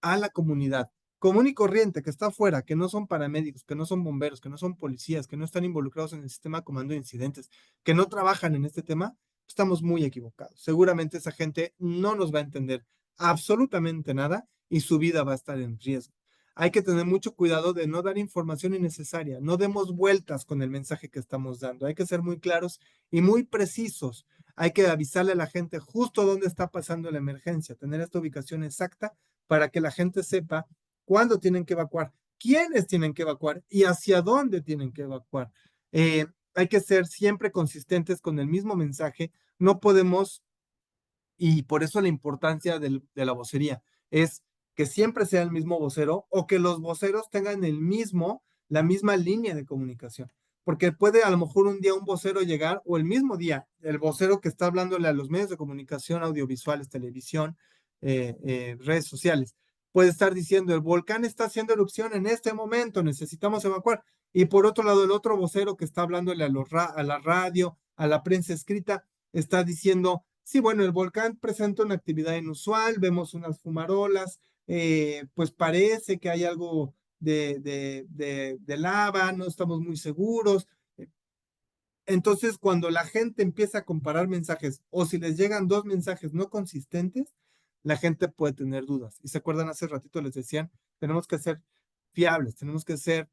a la comunidad común y corriente que está afuera, que no son paramédicos, que no son bomberos, que no son policías, que no están involucrados en el sistema de comando de incidentes, que no trabajan en este tema, estamos muy equivocados. Seguramente esa gente no nos va a entender absolutamente nada y su vida va a estar en riesgo. Hay que tener mucho cuidado de no dar información innecesaria, no demos vueltas con el mensaje que estamos dando, hay que ser muy claros y muy precisos. Hay que avisarle a la gente justo dónde está pasando la emergencia, tener esta ubicación exacta para que la gente sepa cuándo tienen que evacuar, quiénes tienen que evacuar y hacia dónde tienen que evacuar. Hay que ser siempre consistentes con el mismo mensaje. No podemos, y por eso la importancia de la vocería, es que siempre sea el mismo vocero o que los voceros tengan la misma línea de comunicación. porque puede a lo mejor un día un vocero llegar, o el mismo día, el vocero que está hablándole a los medios de comunicación audiovisuales, televisión, redes sociales, puede estar diciendo, el volcán está haciendo erupción en este momento, necesitamos evacuar. Y por otro lado, el otro vocero que está hablándole a la radio, a la prensa escrita, está diciendo, sí, bueno, el volcán presenta una actividad inusual, vemos unas fumarolas, pues parece que hay algo de lava, no estamos muy seguros. Entonces, cuando la gente empieza a comparar mensajes o si les llegan dos mensajes no consistentes, la gente puede tener dudas. Y se acuerdan, hace ratito les decían, tenemos que ser fiables, tenemos que ser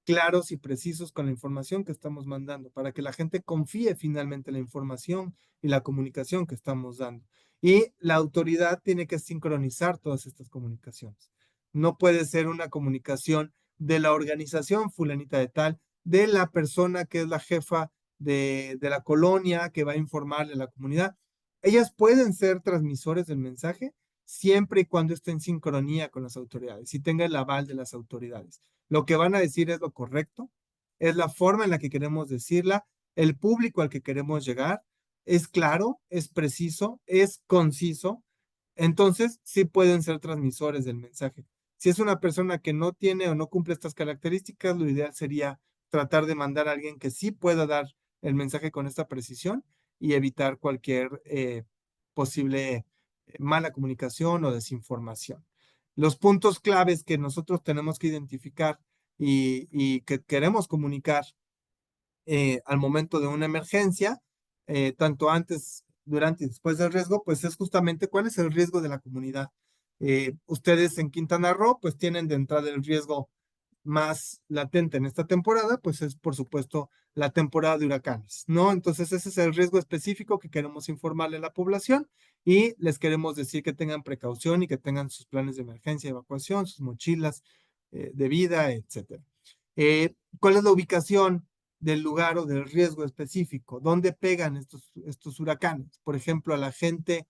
claros y precisos con la información que estamos mandando para que la gente confíe finalmente en la información y la comunicación que estamos dando. Y la autoridad tiene que sincronizar todas estas comunicaciones. No puede ser una comunicación de la organización fulanita de tal, de la persona que es la jefa de la colonia que va a informarle a la comunidad. Ellas pueden ser transmisores del mensaje siempre y cuando esté en sincronía con las autoridades y tenga el aval de las autoridades. Lo que van a decir es lo correcto, es la forma en la que queremos decirla, el público al que queremos llegar, es claro, es preciso, es conciso. Entonces, sí pueden ser transmisores del mensaje. Si es una persona que no tiene o no cumple estas características, lo ideal sería tratar de mandar a alguien que sí pueda dar el mensaje con esta precisión y evitar cualquier posible mala comunicación o desinformación. Los puntos claves que nosotros tenemos que identificar y que queremos comunicar al momento de una emergencia, tanto antes, durante y después del riesgo, pues es justamente cuál es el riesgo de la comunidad. Ustedes en Quintana Roo, pues tienen de entrada el riesgo más latente en esta temporada, pues es por supuesto la temporada de huracanes, ¿no? Entonces ese es el riesgo específico que queremos informarle a la población y les queremos decir que tengan precaución y que tengan sus planes de emergencia, evacuación, sus mochilas de vida, etcétera. ¿Cuál es la ubicación del lugar o del riesgo específico? ¿Dónde pegan estos huracanes? Por ejemplo, a la gente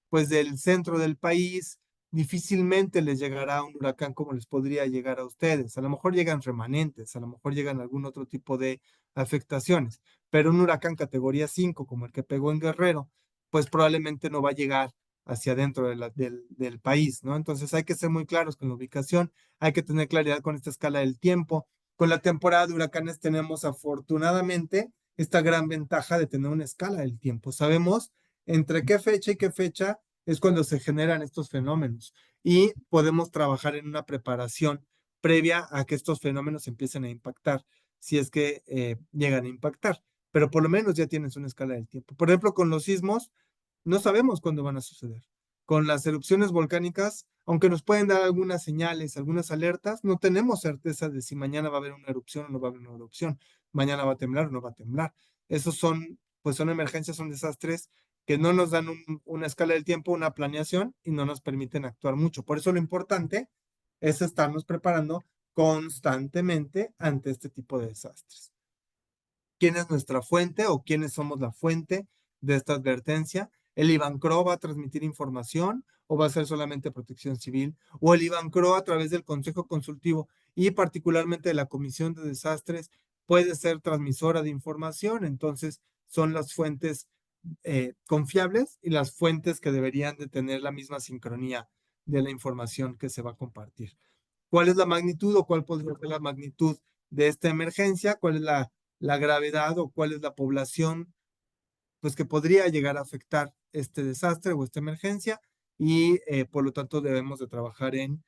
pues del centro del país difícilmente les llegará un huracán como les podría llegar a ustedes. A lo mejor llegan remanentes, a lo mejor llegan algún otro tipo de afectaciones, pero un huracán categoría 5 como el que pegó en Guerrero, pues probablemente no va a llegar hacia adentro del país, ¿no? Entonces hay que ser muy claros con la ubicación, hay que tener claridad con esta escala del tiempo. Con la temporada de huracanes tenemos afortunadamente esta gran ventaja de tener una escala del tiempo. Sabemos entre qué fecha y qué fecha es cuando se generan estos fenómenos y podemos trabajar en una preparación previa a que estos fenómenos empiecen a impactar, si es que llegan a impactar, pero por lo menos ya tienes una escala del tiempo. Por ejemplo, con los sismos, no sabemos cuándo van a suceder. Con las erupciones volcánicas, aunque nos pueden dar algunas señales, algunas alertas, no tenemos certeza de si mañana va a haber una erupción o no va a haber una erupción, mañana va a temblar o no va a temblar. Esos son, pues son emergencias, son desastres que no nos dan una escala del tiempo, una planeación y no nos permiten actuar mucho. Por eso lo importante es estarnos preparando constantemente ante este tipo de desastres. ¿Quién es nuestra fuente o quiénes somos la fuente de esta advertencia? ¿El IBANCRO va a transmitir información o va a ser solamente protección civil? ¿O el IBANCRO a través del Consejo Consultivo y particularmente de la Comisión de Desastres puede ser transmisora de información? Entonces son las fuentes confiables y las fuentes que deberían de tener la misma sincronía de la información que se va a compartir. ¿Cuál es la magnitud o cuál podría ser la magnitud de esta emergencia? ¿Cuál es la gravedad o cuál es la población pues que podría llegar a afectar este desastre o esta emergencia? Y por lo tanto debemos de trabajar en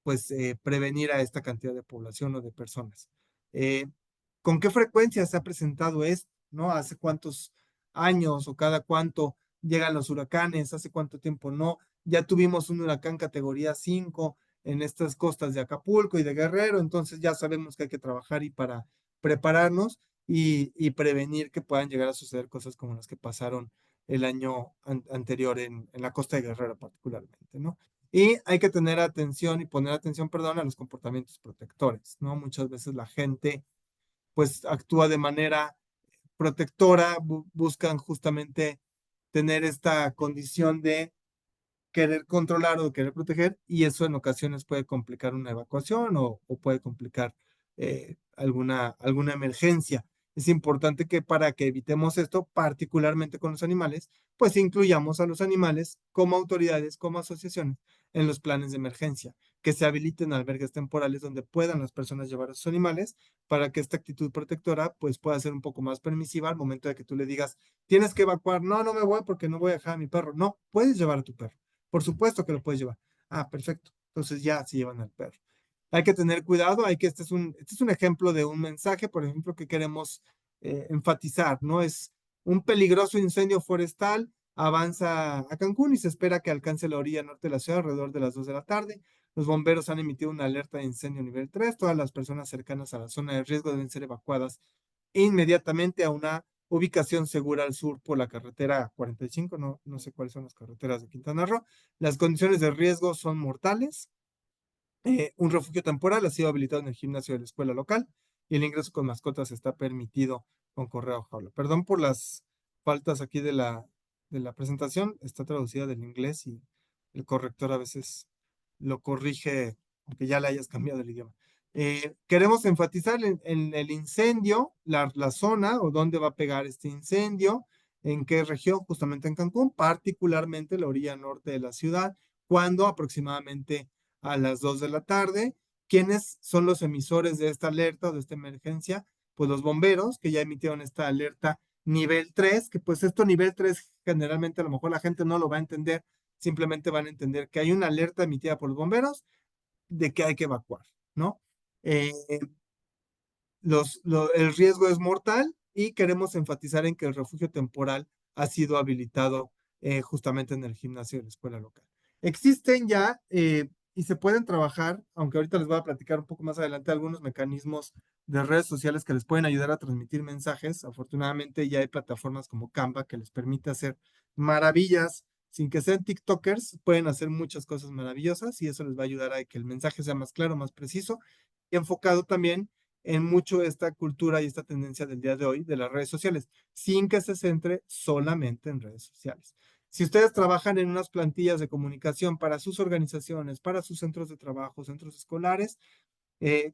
pues prevenir a esta cantidad de población o de personas. ¿Con qué frecuencia se ha presentado esto? ¿No? ¿Hace cuántos años o cada cuánto llegan los huracanes? ¿Hace cuánto tiempo no? Ya tuvimos un huracán categoría 5 en estas costas de Acapulco y de Guerrero, entonces ya sabemos que hay que trabajar y para prepararnos y prevenir que puedan llegar a suceder cosas como las que pasaron el año anterior en la costa de Guerrero particularmente, ¿no? Y hay que tener atención y poner atención, perdón, a los comportamientos protectores, ¿no? Muchas veces la gente pues actúa de manera protectora, buscan justamente tener esta condición de querer controlar o de querer proteger y eso en ocasiones puede complicar una evacuación o puede complicar alguna emergencia. Es importante que para que evitemos esto, particularmente con los animales, pues incluyamos a los animales como autoridades, como asociaciones en los planes de emergencia, que se habiliten albergues temporales donde puedan las personas llevar a sus animales para que esta actitud protectora pues pueda ser un poco más permisiva al momento de que tú le digas, tienes que evacuar, no, no me voy porque no voy a dejar a mi perro. No, puedes llevar a tu perro. Por supuesto que lo puedes llevar. Ah, perfecto. Entonces ya se llevan al perro. Hay que tener cuidado, este es un ejemplo de un mensaje, por ejemplo, que queremos enfatizar, ¿no? Es un peligroso incendio forestal, avanza a Cancún y se espera que alcance la orilla norte de la ciudad alrededor de las 2 de la tarde. Los bomberos han emitido una alerta de incendio nivel 3. Todas las personas cercanas a la zona de riesgo deben ser evacuadas inmediatamente a una ubicación segura al sur por la carretera 45. No, no sé cuáles son las carreteras de Quintana Roo. Las condiciones de riesgo son mortales. Un refugio temporal ha sido habilitado en el gimnasio de la escuela local y el ingreso con mascotas está permitido con correo o jaula. Perdón por las faltas aquí de la presentación, está traducida del inglés y el corrector a veces lo corrige, aunque ya le hayas cambiado el idioma. Queremos enfatizar en el incendio, la zona o dónde va a pegar este incendio, en qué región, justamente en Cancún, particularmente la orilla norte de la ciudad, cuando aproximadamente a las 2 de la tarde. ¿Quiénes son los emisores de esta alerta o de esta emergencia? Pues los bomberos, que ya emitieron esta alerta nivel 3, que pues esto nivel 3 generalmente a lo mejor la gente no lo va a entender, simplemente van a entender que hay una alerta emitida por los bomberos de que hay que evacuar, ¿no? Eh, el riesgo es mortal y queremos enfatizar en que el refugio temporal ha sido habilitado justamente en el gimnasio de la escuela local. Existen ya y se pueden trabajar, aunque ahorita les voy a platicar un poco más adelante, algunos mecanismos de redes sociales que les pueden ayudar a transmitir mensajes. Afortunadamente ya hay plataformas como Canva que les permite hacer maravillas. Sin que sean TikTokers, pueden hacer muchas cosas maravillosas y eso les va a ayudar a que el mensaje sea más claro, más preciso y enfocado también en mucho esta cultura y esta tendencia del día de hoy de las redes sociales, sin que se centre solamente en redes sociales. Si ustedes trabajan en unas plantillas de comunicación para sus organizaciones, para sus centros de trabajo, centros escolares,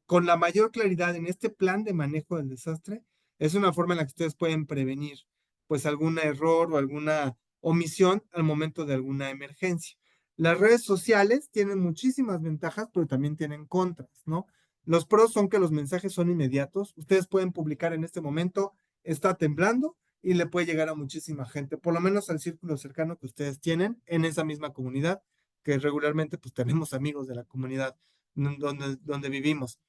con la mayor claridad en este plan de manejo del desastre, es una forma en la que ustedes pueden prevenir pues algún error o alguna omisión al momento de alguna emergencia. Las redes sociales tienen muchísimas ventajas, pero también tienen contras, ¿no? Los pros son que los mensajes son inmediatos. Ustedes pueden publicar en este momento, está temblando y le puede llegar a muchísima gente, por lo menos al círculo cercano que ustedes tienen en esa misma comunidad, que regularmente pues tenemos amigos de la comunidad donde vivimos.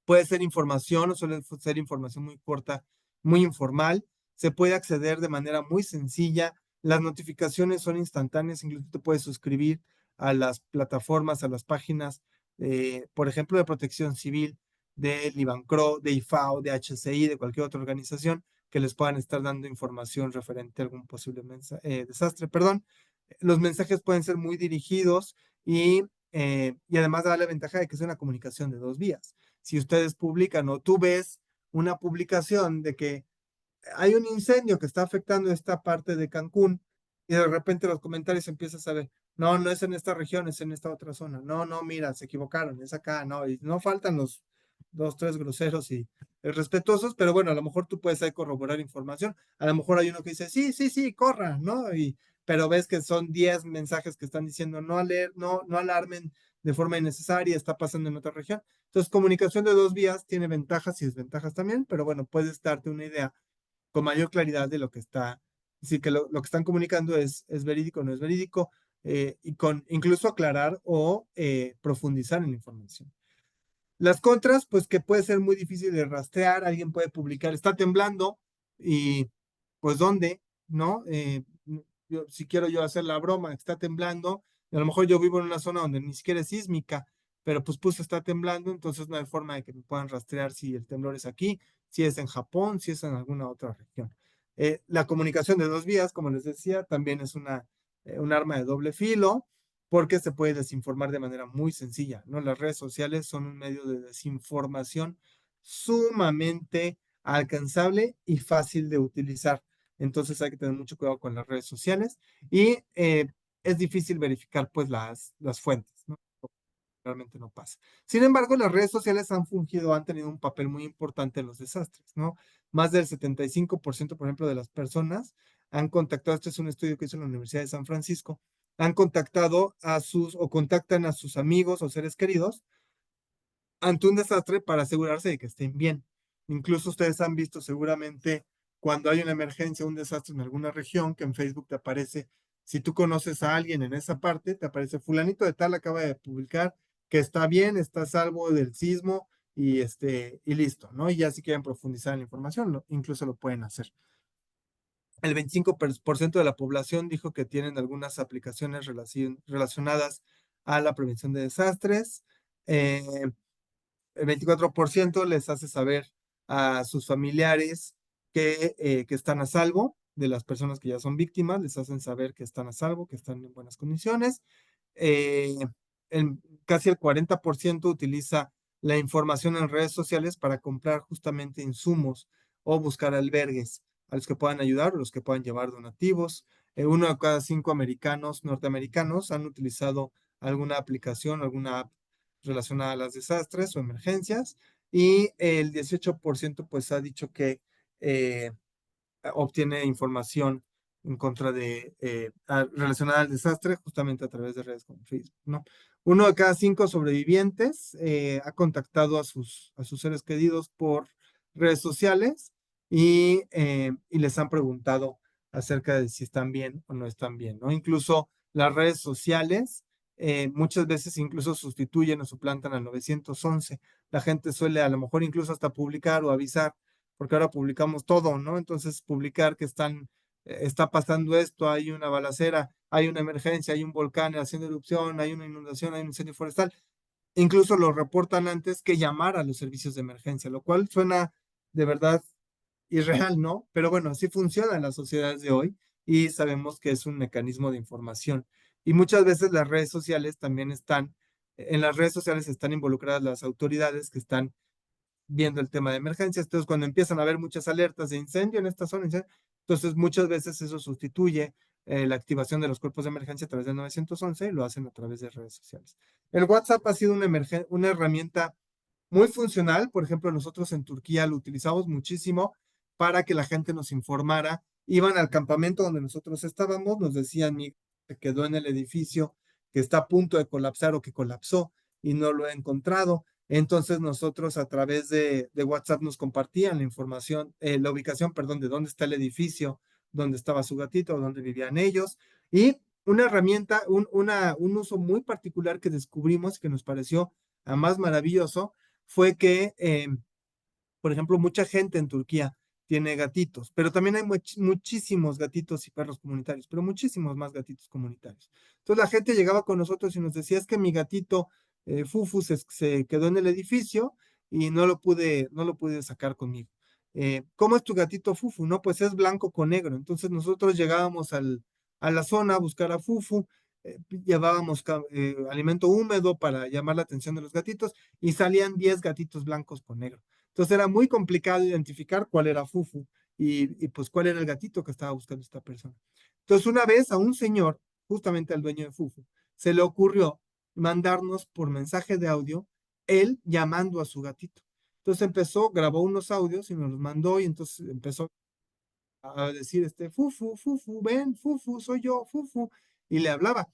Puede ser información o suele ser información muy corta, muy informal. Se puede acceder de manera muy sencilla. Las notificaciones son instantáneas, incluso te puedes suscribir a las plataformas, a las páginas, por ejemplo, de Protección Civil, de Libancro, de IFAO, de HCI, de cualquier otra organización que les puedan estar dando información referente a algún posible desastre. Perdón. Los mensajes pueden ser muy dirigidos y además da la ventaja de que es una comunicación de dos vías. Si ustedes publican o tú ves una publicación de que hay un incendio que está afectando esta parte de Cancún y de repente los comentarios empiezas a ver, no, no es en esta región, es en esta otra zona. No, no, mira, se equivocaron, es acá, no, y no faltan los dos, tres groseros y respetuosos, pero bueno, a lo mejor tú puedes ahí corroborar información. A lo mejor hay uno que dice, sí, sí, sí, corra, ¿no? Pero ves que son 10 mensajes que están diciendo no alarmen de forma innecesaria, está pasando en otra región. Entonces, comunicación de dos vías tiene ventajas y desventajas también, pero bueno, puedes darte una idea con mayor claridad de lo que está, sí que lo que están comunicando es verídico o no es verídico, y con incluso aclarar o profundizar en la información. Las contras, pues que puede ser muy difícil de rastrear, alguien puede publicar, está temblando y pues ¿dónde? ¿No? Si quiero yo hacer la broma, está temblando, y a lo mejor yo vivo en una zona donde ni siquiera es sísmica, pero pues puse está temblando, entonces no hay forma de que me puedan rastrear si el temblor es aquí, si es en Japón, si es en alguna otra región. La comunicación de dos vías, como les decía, también es un arma de doble filo porque se puede desinformar de manera muy sencilla, ¿no? Las redes sociales son un medio de desinformación sumamente alcanzable y fácil de utilizar. Entonces hay que tener mucho cuidado con las redes sociales y es difícil verificar pues las fuentes, ¿no? Realmente no pasa. Sin embargo, las redes sociales han fungido, han tenido un papel muy importante en los desastres, ¿no? más del 75%, por ejemplo, de las personas han contactado, este es un estudio que hizo la Universidad de San Francisco, han contactado a sus o contactan a sus amigos o seres queridos ante un desastre para asegurarse de que estén bien. Incluso ustedes han visto seguramente cuando hay una emergencia, un desastre en alguna región, que en Facebook te aparece, si tú conoces a alguien en esa parte, te aparece fulanito de tal acaba de publicar que está bien, está a salvo del sismo y listo, ¿no? Y ya si quieren profundizar en la información, incluso lo pueden hacer. El 25% de la población dijo que tienen algunas aplicaciones relacionadas a la prevención de desastres. El 24% les hace saber a sus familiares que están a salvo de las personas que ya son víctimas, les hacen saber que están a salvo, que están en buenas condiciones. Eh, Casi el 40% utiliza la información en redes sociales para comprar justamente insumos o buscar albergues a los que puedan ayudar o los que puedan llevar donativos. Uno de cada 5 americanos, norteamericanos, han utilizado alguna aplicación, alguna app relacionada a los desastres o emergencias, y el 18% pues ha dicho que obtiene información en contra de, relacionada al desastre justamente a través de redes como Facebook, ¿no? Uno de cada 5 sobrevivientes ha contactado a sus seres queridos por redes sociales y les han preguntado acerca de si están bien o no están bien, ¿no? Incluso las redes sociales muchas veces incluso sustituyen o suplantan al 911. La gente suele a lo mejor incluso hasta publicar o avisar porque ahora publicamos todo, ¿no? Entonces, publicar que está pasando esto, hay una balacera, hay una emergencia, hay un volcán haciendo erupción, hay una inundación, hay un incendio forestal, incluso lo reportan antes que llamar a los servicios de emergencia, lo cual suena de verdad irreal, ¿no? Pero bueno, así funcionan las sociedades de hoy y sabemos que es un mecanismo de información. Y muchas veces las redes sociales también en las redes sociales están involucradas las autoridades que están viendo el tema de emergencias. Entonces, cuando empiezan a haber muchas alertas de incendio en esta zona, entonces muchas veces eso sustituye la activación de los cuerpos de emergencia a través del 911 y lo hacen a través de redes sociales. El WhatsApp ha sido una herramienta muy funcional. Por ejemplo, nosotros en Turquía lo utilizamos muchísimo para que la gente nos informara. Iban al campamento donde nosotros estábamos, nos decían, que quedó en el edificio, que está a punto de colapsar o que colapsó y no lo he encontrado. Entonces nosotros a través de WhatsApp nos compartían la información, la ubicación, perdón, de dónde está el edificio, dónde estaba su gatito, dónde vivían ellos. Y una herramienta, un uso muy particular que descubrimos que nos pareció a más maravilloso fue que, por ejemplo, mucha gente en Turquía tiene gatitos, pero también hay muchísimos gatitos y perros comunitarios, pero muchísimos más gatitos comunitarios. Entonces la gente llegaba con nosotros y nos decía, es que mi gatito Fufu se quedó en el edificio y no lo pude sacar conmigo. ¿Cómo es tu gatito Fufu? No, pues es blanco con negro. Entonces nosotros llegábamos a la zona a buscar a Fufu, llevábamos alimento húmedo para llamar la atención de los gatitos y salían 10 gatitos blancos con negro. Entonces era muy complicado identificar cuál era Fufu y pues cuál era el gatito que estaba buscando esta persona. Entonces una vez a un señor, justamente al dueño de Fufu, se le ocurrió mandarnos por mensaje de audio él llamando a su gatito. Entonces grabó unos audios y nos los mandó y entonces empezó a decir, Fufu, Fufu, ven, Fufu, soy yo, Fufu, y le hablaba.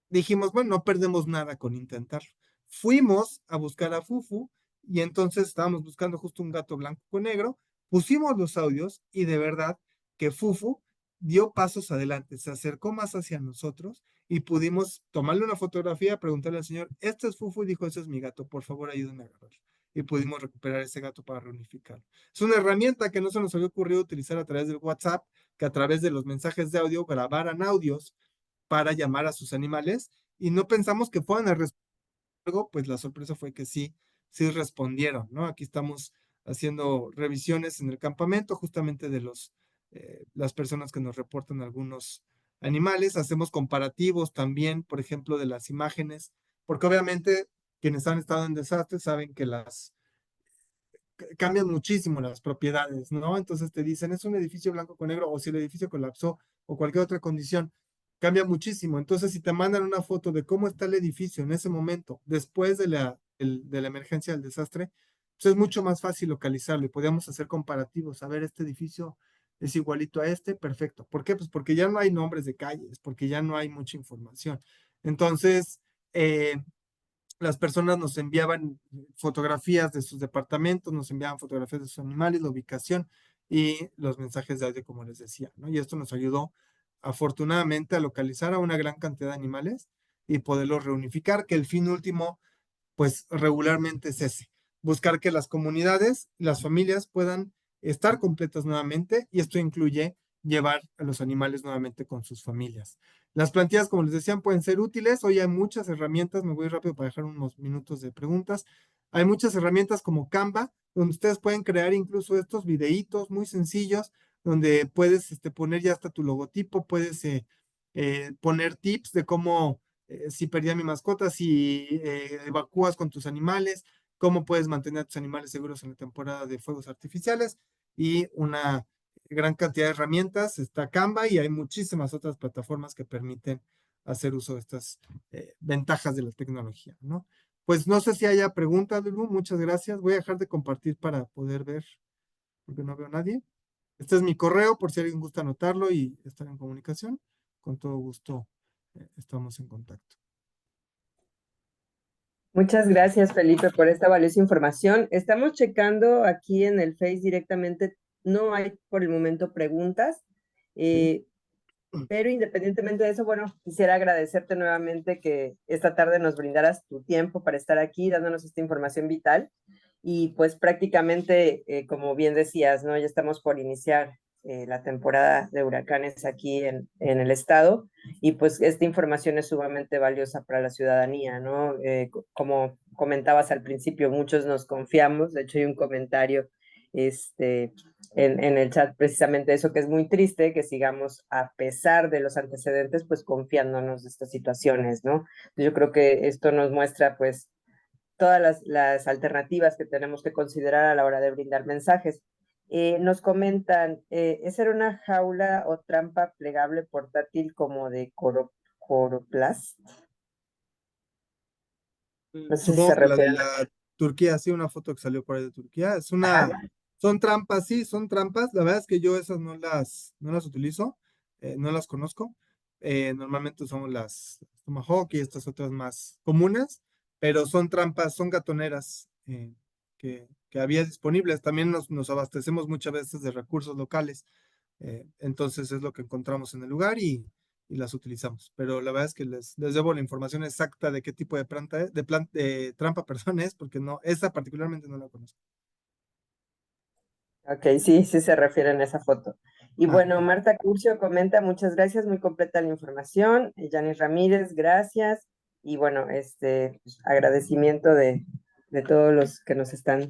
Dijimos, bueno, no perdemos nada con intentarlo. Fuimos a buscar a Fufu y entonces estábamos buscando justo un gato blanco con negro, pusimos los audios y de verdad que Fufu dio pasos adelante, se acercó más hacia nosotros y pudimos tomarle una fotografía, preguntarle al señor, este es Fufu, y dijo, ese es mi gato, por favor ayúdenme a agarrarlo. Y pudimos recuperar ese gato para reunificarlo. Es una herramienta que no se nos había ocurrido utilizar a través del WhatsApp, que a través de los mensajes de audio grabaran audios para llamar a sus animales y no pensamos que fueran a responder. Luego, pues la sorpresa fue que sí respondieron, ¿no? Aquí estamos haciendo revisiones en el campamento justamente de las personas que nos reportan algunos animales. Hacemos comparativos también, por ejemplo, de las imágenes, porque obviamente quienes han estado en desastres saben que cambian muchísimo las propiedades, ¿no? Entonces te dicen, es un edificio blanco con negro, o si el edificio colapsó, o cualquier otra condición, cambia muchísimo. Entonces, si te mandan una foto de cómo está el edificio en ese momento, después de la emergencia del desastre, pues es mucho más fácil localizarlo y podíamos hacer comparativos. A ver, este edificio es igualito a este, perfecto. ¿Por qué? Pues porque ya no hay nombres de calles, porque ya no hay mucha información. Entonces, las personas nos enviaban fotografías de sus departamentos, nos enviaban fotografías de sus animales, la ubicación y los mensajes de audio, como les decía, ¿no? Y esto nos ayudó afortunadamente a localizar a una gran cantidad de animales y poderlos reunificar, que el fin último, pues regularmente es ese, buscar que las comunidades, las familias puedan estar completas nuevamente, y esto incluye llevar a los animales nuevamente con sus familias. Las plantillas, como les decían, pueden ser útiles. Hoy hay muchas herramientas, me voy rápido para dejar unos minutos de preguntas. Hay muchas herramientas como Canva, donde ustedes pueden crear incluso estos videitos muy sencillos, donde puedes poner ya hasta tu logotipo, puedes poner tips de cómo, si perdí a mi mascota, si evacúas con tus animales, cómo puedes mantener a tus animales seguros en la temporada de fuegos artificiales, y una gran cantidad de herramientas. Está Canva y hay muchísimas otras plataformas que permiten hacer uso de estas ventajas de la tecnología, ¿no? Pues no sé si haya preguntas, Lulu. Muchas gracias. Voy a dejar de compartir para poder ver, porque no veo a nadie. Este es mi correo, por si alguien gusta anotarlo y estar en comunicación. Con todo gusto estamos en contacto. Muchas gracias, Felipe, por esta valiosa información. Estamos checando aquí en el Face directamente, no hay por el momento preguntas, pero independientemente de eso, bueno, quisiera agradecerte nuevamente que esta tarde nos brindaras tu tiempo para estar aquí dándonos esta información vital. Y pues prácticamente, como bien decías, ¿no? Ya estamos por iniciar la temporada de huracanes aquí en el estado, y pues esta información es sumamente valiosa para la ciudadanía, ¿no? Como comentabas al principio, muchos nos confiamos. De hecho hay un comentario en el chat precisamente eso, que es muy triste que sigamos, a pesar de los antecedentes, pues confiándonos de estas situaciones, ¿no? Yo creo que esto nos muestra pues todas las alternativas que tenemos que considerar a la hora de brindar mensajes. Nos comentan, ¿esa era una jaula o trampa plegable portátil como de coroplast? No sé si Supongo se que la de refiere. la Turquía, sí, una foto que salió por ahí de Turquía. Ajá. Son trampas, sí, son trampas. La verdad es que yo esas no las utilizo, no las conozco. Normalmente usamos las Tomahawk y estas otras más comunes, pero son trampas, son gatoneras que había disponibles. También nos abastecemos muchas veces de recursos locales. Entonces es lo que encontramos en el lugar y las utilizamos. Pero la verdad es que les debo la información exacta de qué tipo de de trampa, perdón, es, porque no, esa particularmente no la conozco. Ok, sí, sí se refiere en esa foto. Y Ah, bueno, Marta Curcio comenta, muchas gracias, muy completa la información. Yanis Ramírez, gracias. Y bueno, pues, agradecimiento de todos los que nos están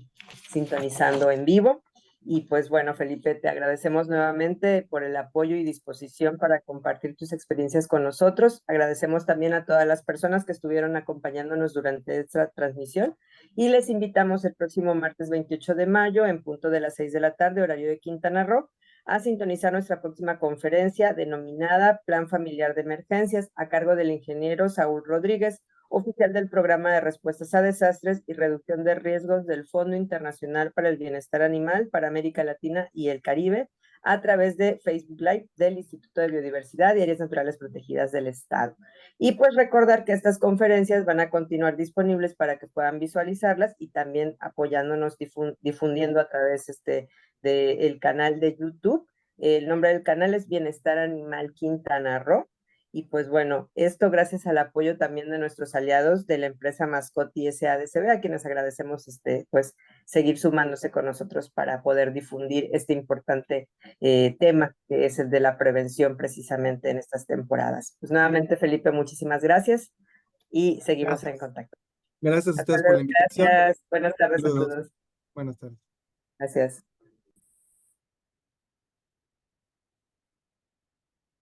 sintonizando en vivo. Y pues bueno, Felipe, te agradecemos nuevamente por el apoyo y disposición para compartir tus experiencias con nosotros. Agradecemos también a todas las personas que estuvieron acompañándonos durante esta transmisión, y les invitamos el próximo martes 28 de mayo, en punto de las 6 de la tarde, horario de Quintana Roo, a sintonizar nuestra próxima conferencia denominada Plan Familiar de Emergencias, a cargo del ingeniero Saúl Rodríguez, oficial del Programa de Respuestas a Desastres y Reducción de Riesgos del Fondo Internacional para el Bienestar Animal para América Latina y el Caribe, a través de Facebook Live del Instituto de Biodiversidad y Áreas Naturales Protegidas del Estado. Y pues recordar que estas conferencias van a continuar disponibles para que puedan visualizarlas, y también apoyándonos, difundiendo a través del canal de YouTube. El nombre del canal es Bienestar Animal Quintana Roo. Y pues bueno, esto gracias al apoyo también de nuestros aliados de la empresa Mascoti SADCB, a quienes agradecemos pues seguir sumándose con nosotros para poder difundir este importante tema, que es el de la prevención precisamente en estas temporadas. Pues nuevamente, Felipe, muchísimas gracias y seguimos en gracias. contacto. Gracias a Hasta ustedes por luego, la invitación. gracias. Buenas tardes a Saludos. todos. Buenas tardes. Gracias.